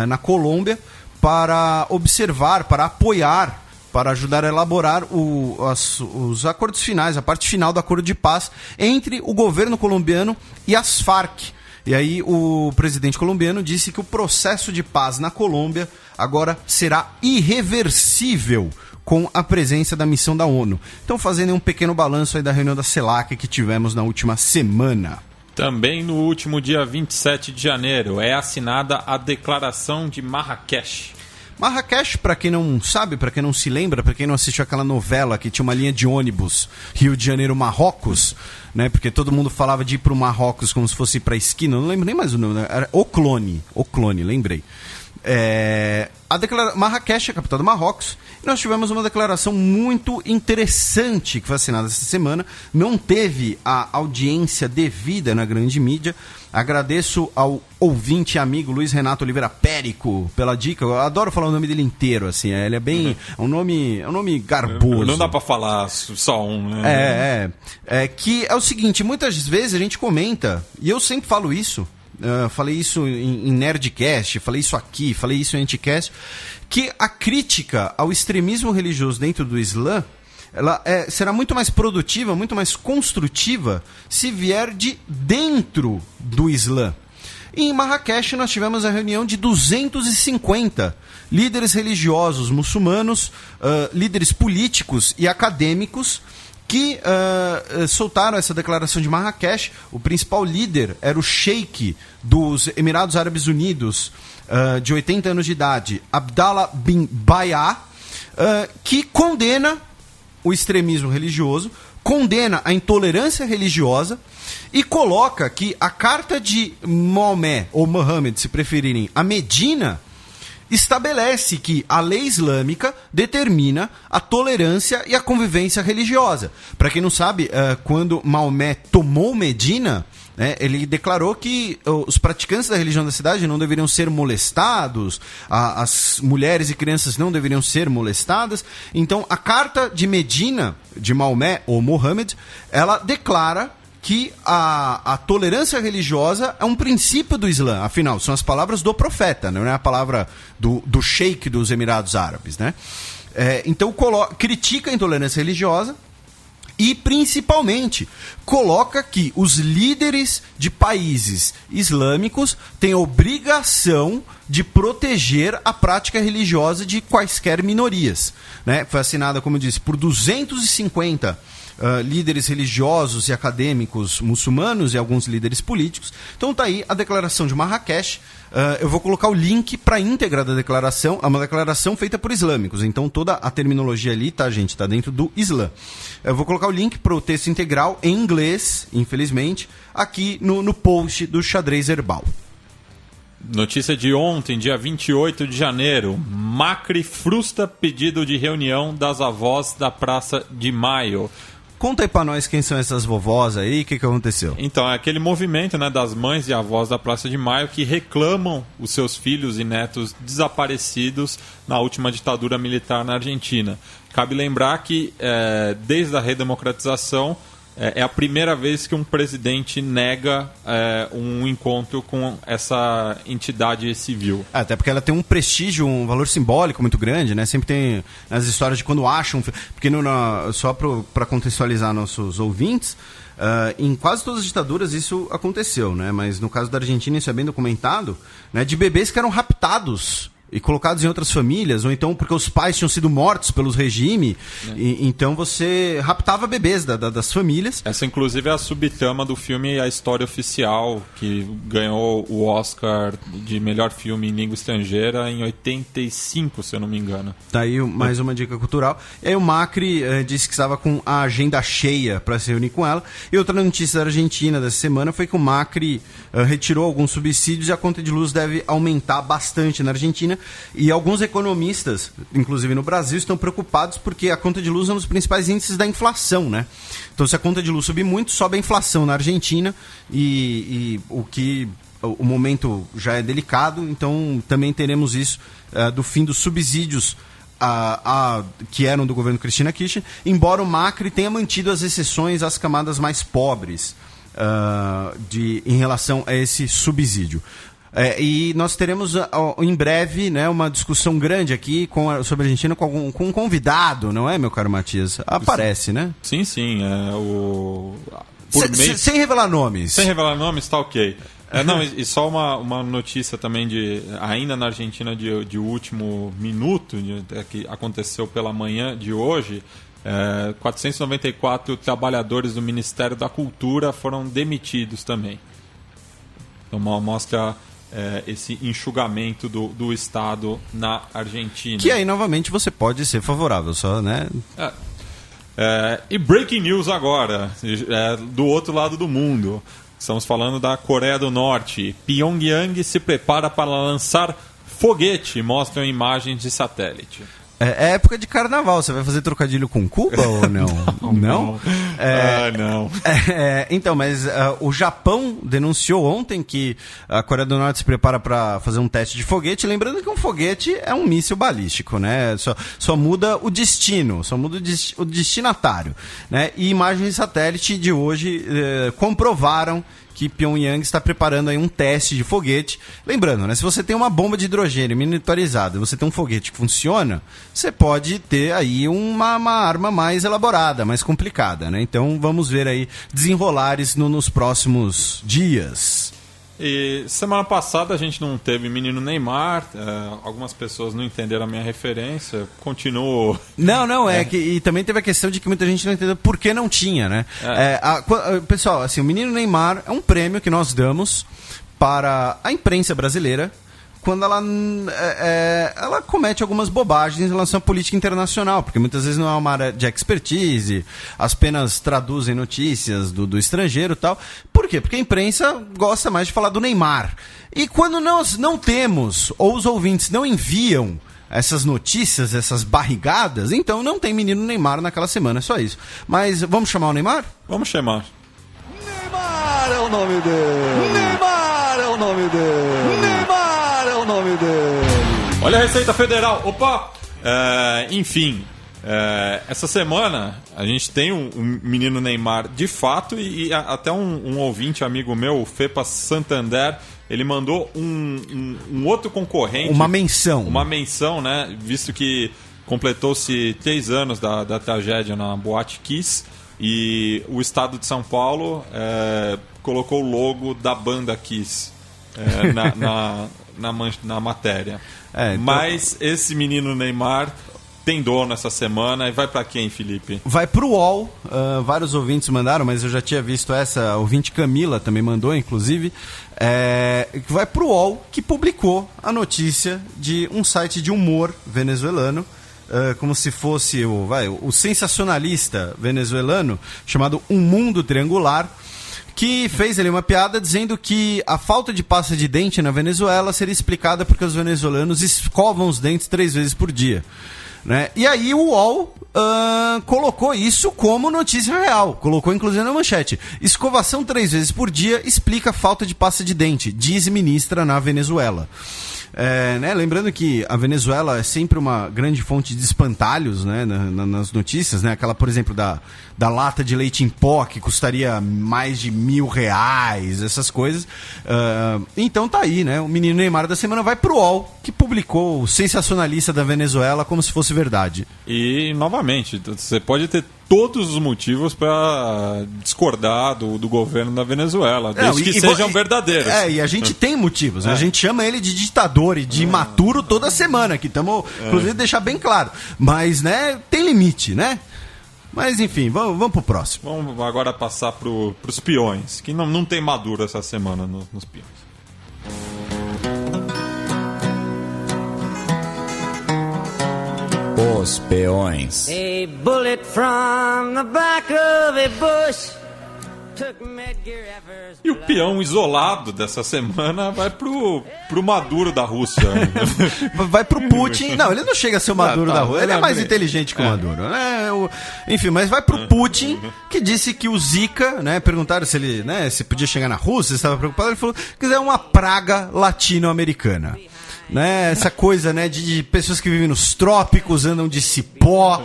na Colômbia para observar, para apoiar, para ajudar a elaborar os acordos finais, a parte final do acordo de paz entre o governo colombiano e as Farc. E aí o presidente colombiano disse que o processo de paz na Colômbia agora será irreversível com a presença da missão da ONU. Então, fazendo um pequeno balanço aí da reunião da CELAC que tivemos na última semana. Também no último dia 27 de janeiro é assinada a Declaração de Marrakech. Marrakech, para quem não sabe, para quem não se lembra, para quem não assistiu aquela novela que tinha uma linha de ônibus Rio de Janeiro Marrocos, né? Porque todo mundo falava de ir pro Marrocos como se fosse ir pra esquina, não lembro nem mais o nome, né? Era O Clone, lembrei. Marrakech é a capital do Marrocos, e nós tivemos uma declaração muito interessante que foi assinada essa semana. Não teve a audiência devida na grande mídia. Agradeço ao ouvinte e amigo Luiz Renato Oliveira Périco pela dica. Eu adoro falar o nome dele inteiro, assim. Ele é bem... É um nome garboso. Não dá pra falar só um, né? Que é o seguinte, muitas vezes a gente comenta, e eu sempre falo isso, falei isso em Nerdcast, falei isso aqui, falei isso em Anticast, que a crítica ao extremismo religioso dentro do Islã, ela será muito mais produtiva, muito mais construtiva se vier de dentro do Islã. E em Marrakech nós tivemos a reunião de 250 líderes religiosos muçulmanos, líderes políticos e acadêmicos, que soltaram essa declaração de Marrakech. O principal líder era o sheik dos Emirados Árabes Unidos, de 80 anos de idade, Abdallah bin Bayah, que condena o extremismo religioso, condena a intolerância religiosa e coloca que a carta de Maomé, ou Mohammed, se preferirem, a Medina, estabelece que a lei islâmica determina a tolerância e a convivência religiosa. Para quem não sabe, quando Maomé tomou Medina, ele declarou que os praticantes da religião da cidade não deveriam ser molestados, as mulheres e crianças não deveriam ser molestadas. Então, a carta de Medina, de Maomé, ou Mohammed, ela declara que a tolerância religiosa é um princípio do Islã. Afinal, são as palavras do profeta, não é a palavra do sheik dos Emirados Árabes, né? Então critica a intolerância religiosa e, principalmente, coloca que os líderes de países islâmicos têm a obrigação de proteger a prática religiosa de quaisquer minorias, né? Foi assinada, como eu disse, por 250 líderes religiosos e acadêmicos muçulmanos e alguns líderes políticos. Então está aí a declaração de Marrakech. Eu vou colocar o link para a íntegra da declaração. É uma declaração feita por islâmicos, então toda a terminologia ali, tá, gente? Está dentro do Islã. Eu vou colocar o link para o texto integral em inglês, infelizmente, aqui no post do Xadrez Herbal. Notícia de ontem, dia 28 de janeiro. Macri frustra pedido de reunião das avós da Praça de Maio. Conta aí pra nós quem são essas vovós aí, o que aconteceu? Então, é aquele movimento, né, das mães e avós da Praça de Maio que reclamam os seus filhos e netos desaparecidos na última ditadura militar na Argentina. Cabe lembrar que, desde a redemocratização, é a primeira vez que um presidente nega um encontro com essa entidade civil. Até porque ela tem um prestígio, um valor simbólico muito grande, né? Sempre tem as histórias de quando acham... Porque só para contextualizar nossos ouvintes, em quase todas as ditaduras isso aconteceu, né? Mas no caso da Argentina isso é bem documentado, né? De bebês que eram raptados e colocados em outras famílias, ou então porque os pais tinham sido mortos pelos regimes, então você raptava bebês das famílias. Essa, inclusive, é a subtrama do filme A História Oficial, que ganhou o Oscar de melhor filme em língua estrangeira em 85, se eu não me engano. Tá aí mais uma dica cultural. E aí o Macri disse que estava com a agenda cheia para se reunir com ela. E outra notícia da Argentina dessa semana foi que o Macri retirou alguns subsídios e a conta de luz deve aumentar bastante na Argentina. E alguns economistas, inclusive no Brasil, estão preocupados porque a conta de luz é um dos principais índices da inflação, né? Então, se a conta de luz subir muito, sobe a inflação na Argentina e o momento já é delicado, então também teremos isso do fim dos subsídios que eram do governo Cristina Kirchner, embora o Macri tenha mantido as exceções às camadas mais pobres em relação a esse subsídio. E nós teremos em breve, né, uma discussão grande aqui sobre a Argentina com um convidado, não é, meu caro Matias? Aparece, né? Sim. Sem revelar nomes. Sem revelar nomes, tá ok. E só uma notícia também ainda na Argentina de último minuto, que aconteceu pela manhã de hoje. 494 trabalhadores do Ministério da Cultura foram demitidos também. Então mostra esse enxugamento do Estado na Argentina. Que aí, novamente, você pode ser favorável, só, né? E breaking news agora, do outro lado do mundo. Estamos falando da Coreia do Norte. Pyongyang se prepara para lançar foguete, mostram imagens de satélite. É época de carnaval, você vai fazer trocadilho com Cuba ou não? Não? Não. Então, mas o Japão denunciou ontem que a Coreia do Norte se prepara para fazer um teste de foguete, lembrando que um foguete é um míssil balístico, né? Só muda o destino, só muda o destinatário, né? E imagens de satélite de hoje comprovaram que Pyongyang está preparando aí um teste de foguete. Lembrando, né, se você tem uma bomba de hidrogênio miniaturizada e você tem um foguete que funciona, você pode ter aí uma arma mais elaborada, mais complicada, né? Então vamos ver aí desenrolares nos próximos dias. E semana passada a gente não teve menino Neymar, algumas pessoas não entenderam a minha referência, continuo... Não, e também teve a questão de que muita gente não entendeu por que não tinha, né? Pessoal, assim, o menino Neymar é um prêmio que nós damos para a imprensa brasileira quando ela comete algumas bobagens em relação à política internacional, porque muitas vezes não é uma área de expertise, apenas traduzem notícias do estrangeiro e tal. Por quê? Porque a imprensa gosta mais de falar do Neymar. E quando nós não temos, ou os ouvintes não enviam essas notícias, essas barrigadas, então não tem menino Neymar naquela semana, é só isso. Mas vamos chamar o Neymar? Vamos chamar. Neymar é o nome dele! Neymar é o nome dele! Neymar é o nome dele! Olha a Receita Federal! Opa! Enfim, Essa semana a gente tem um menino Neymar de fato e até um ouvinte amigo meu, o Fepa Santander, ele mandou um outro concorrente. Uma menção. Uma menção, né? Visto que completou-se 3 anos da tragédia na Boate Kiss e o estado de São Paulo colocou o logo da banda Kiss na matéria. Então... Mas esse menino Neymar tem dono essa semana e vai pra quem, Felipe? Vai pro UOL, vários ouvintes mandaram, mas eu já tinha visto essa, a ouvinte Camila também mandou, inclusive, vai pro UOL, que publicou a notícia de um site de humor venezuelano, como se fosse o sensacionalista venezuelano, chamado Um Mundo Triangular, que fez ali uma piada dizendo que a falta de pasta de dente na Venezuela seria explicada porque os venezuelanos escovam os dentes 3 vezes por dia. Né? E aí o UOL colocou isso como notícia real. Colocou inclusive na manchete: escovação 3 vezes por dia explica a falta de pasta de dente, diz ministra na Venezuela. Lembrando que a Venezuela é sempre uma grande fonte de espantalhos, né, nas notícias, né? Aquela, por exemplo, da lata de leite em pó que custaria mais de R$1.000, essas coisas. Então tá aí, né? O menino Neymar da semana vai pro UOL, que publicou o sensacionalista da Venezuela como se fosse verdade. E, novamente, você pode ter todos os motivos para discordar do governo da Venezuela, desde que sejam verdadeiros. E a gente tem motivos. A gente chama ele de ditador e de imaturo toda semana, que estamos, inclusive, deixar bem claro. Mas, né, tem limite, né? Mas, enfim, vamos pro próximo. Vamos agora passar pros peões, que não tem Maduro essa semana nos peões. Os peões. A bullet from the back of a bush took Medgar Evers. E o peão isolado dessa semana vai pro Maduro da Rússia. Vai pro Putin. Não, ele não chega a ser o Maduro da Rússia. Ele é mais inteligente que o Maduro. Né? Enfim, mas vai pro Putin, que disse que o Zika, né? Perguntaram se ele, né, se podia chegar na Rússia, se estava preocupado. Ele falou que é uma praga latino-americana. Né, essa coisa, né, de pessoas que vivem nos trópicos, andam de cipó,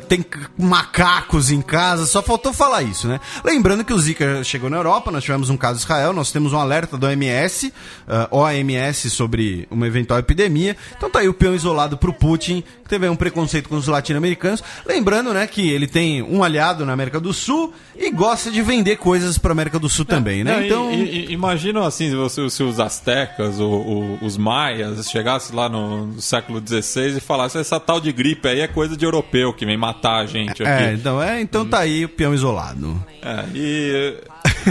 tem macacos em casa, só faltou falar isso, né? Lembrando que o Zika chegou na Europa, nós tivemos um caso em Israel, nós temos um alerta do OMS, sobre uma eventual epidemia. Então tá aí o peão isolado pro Putin, que teve um preconceito com os latino-americanos. Lembrando, né, que ele tem um aliado na América do Sul e gosta de vender coisas pra América do Sul também, né? Então, imagina assim, se os astecas ou os maias chegasse lá no século XVI e falasse: essa tal de gripe aí é coisa de europeu que vem matar a gente aqui. Então tá aí o peão isolado. E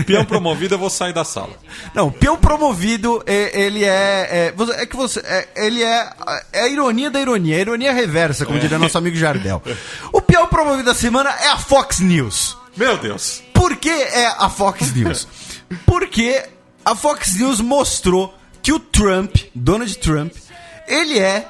peão promovido, eu vou sair da sala. Não, o peão promovido, ele é a ironia da ironia, a ironia reversa, como diria nosso amigo Jardel. O peão promovido da semana é a Fox News. Meu Deus. Por que é a Fox News? Porque a Fox News mostrou que o Donald Trump, ele é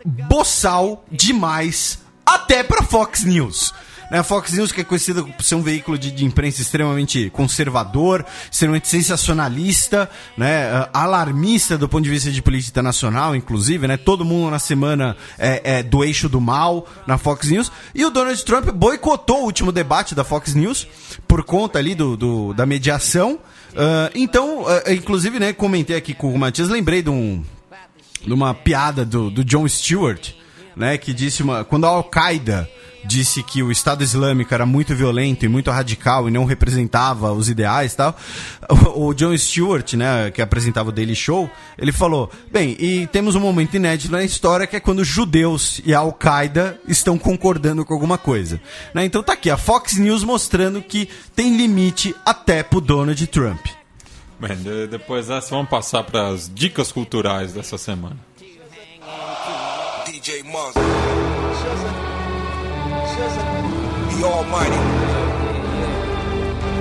boçal demais até pra Fox News. A Fox News, que é conhecida por ser um veículo de imprensa extremamente conservador, extremamente sensacionalista, né, alarmista do ponto de vista de política internacional, inclusive, né, todo mundo na semana é do eixo do mal na Fox News. E o Donald Trump boicotou o último debate da Fox News por conta ali da mediação. Inclusive, né, comentei aqui com o Matias, lembrei de uma piada do Jon Stewart, né, que disse quando a Al-Qaeda disse que o Estado Islâmico era muito violento e muito radical e não representava os ideais e tal, o Jon Stewart, né, que apresentava o Daily Show, ele falou: bem, e temos um momento inédito na história, que é quando os judeus e a Al-Qaeda estão concordando com alguma coisa. Né? Então tá aqui, a Fox News mostrando que tem limite até pro Donald Trump. Bem, depois dessa, vamos passar para as dicas culturais dessa semana. DJ Monster. The Almighty.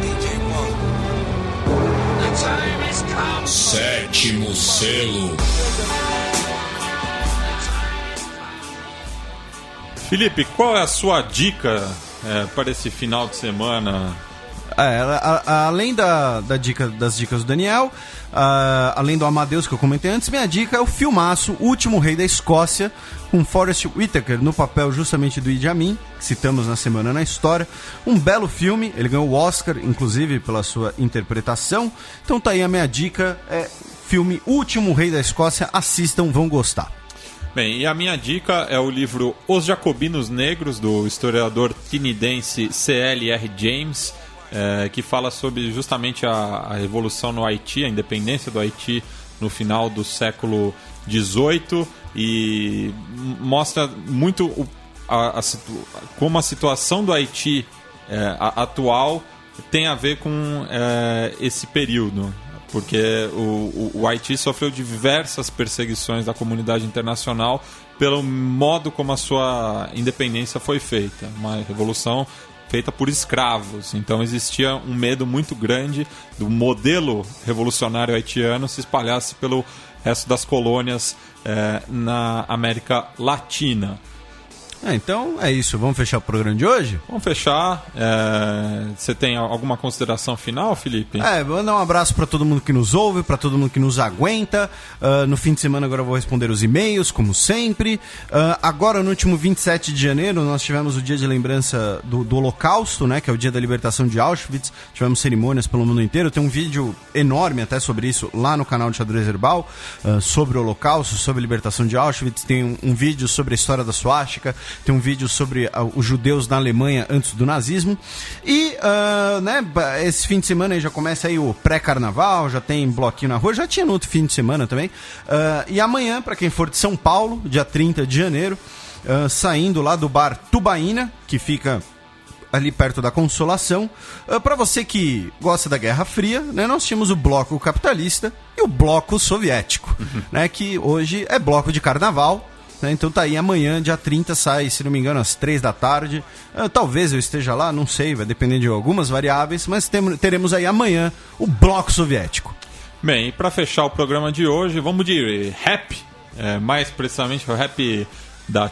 DJ Monster. Sétimo selo. Felipe, qual é a sua dica para esse final de semana Além das dicas do Daniel, além do Amadeus que eu comentei antes, minha dica é o filmaço O Último Rei da Escócia, com Forest Whitaker no papel justamente do Idi Amin, que citamos na Semana na História. Um belo filme, ele ganhou o Oscar, inclusive, pela sua interpretação. Então tá aí a minha dica, filme O Último Rei da Escócia, assistam, vão gostar. Bem, e a minha dica é o livro Os Jacobinos Negros, do historiador tinidense C.L.R. James, que fala sobre justamente a revolução no Haiti, a independência do Haiti no final do século XVIII, e mostra muito como a situação do Haiti atual tem a ver com esse período, porque o Haiti sofreu diversas perseguições da comunidade internacional pelo modo como a sua independência foi feita, uma revolução feita por escravos. Então existia um medo muito grande do modelo revolucionário haitiano se espalhasse pelo resto das colônias na América Latina. Então é isso, vamos fechar o programa de hoje? Vamos fechar. Você tem alguma consideração final, Felipe? Vou dar um abraço para todo mundo que nos ouve, para todo mundo que nos aguenta. No fim de semana agora eu vou responder os e-mails, como sempre. Agora, no último 27 de janeiro, nós tivemos o dia de lembrança do Holocausto, né, que é o dia da libertação de Auschwitz. Tivemos cerimônias pelo mundo inteiro. Tem um vídeo enorme até sobre isso lá no canal de Xadrez Herbal, sobre o Holocausto, sobre a libertação de Auschwitz. Tem um vídeo sobre a história da suástica. Tem um vídeo sobre os judeus na Alemanha antes do nazismo. E esse fim de semana aí já começa aí o pré-carnaval, já tem bloquinho na rua, já tinha no outro fim de semana também. E amanhã, para quem for de São Paulo, dia 30 de janeiro, saindo lá do bar Tubaína, que fica ali perto da Consolação. Para você que gosta da Guerra Fria, né, nós tínhamos o bloco capitalista e o bloco soviético, né, que hoje é bloco de carnaval. Então tá aí, amanhã, dia 30, sai, se não me engano, às 3 da tarde. Talvez eu esteja lá, não sei, vai depender de algumas variáveis, mas teremos aí amanhã o bloco soviético. Bem, e para fechar o programa de hoje, vamos de rap, mais precisamente o rap da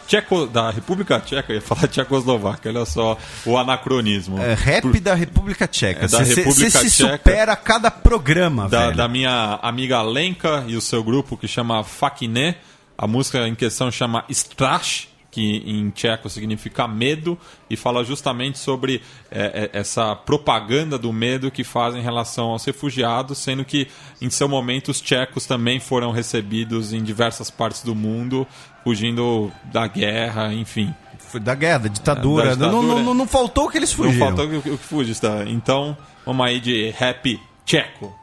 República Tcheca, eu ia falar Tchecoslováquia, olha só o anacronismo. Rap da República Tcheca. Você se supera a cada programa, velho. Da minha amiga Lenka e o seu grupo que chama Fakine. A música em questão chama Strash, que em tcheco significa medo, e fala justamente sobre essa propaganda do medo que fazem em relação aos refugiados, sendo que em seu momento os tchecos também foram recebidos em diversas partes do mundo, fugindo da guerra, enfim. Da guerra, da ditadura. Não faltou o que eles fugiram. Não faltou o que fugiu. Então, vamos aí de rap tcheco.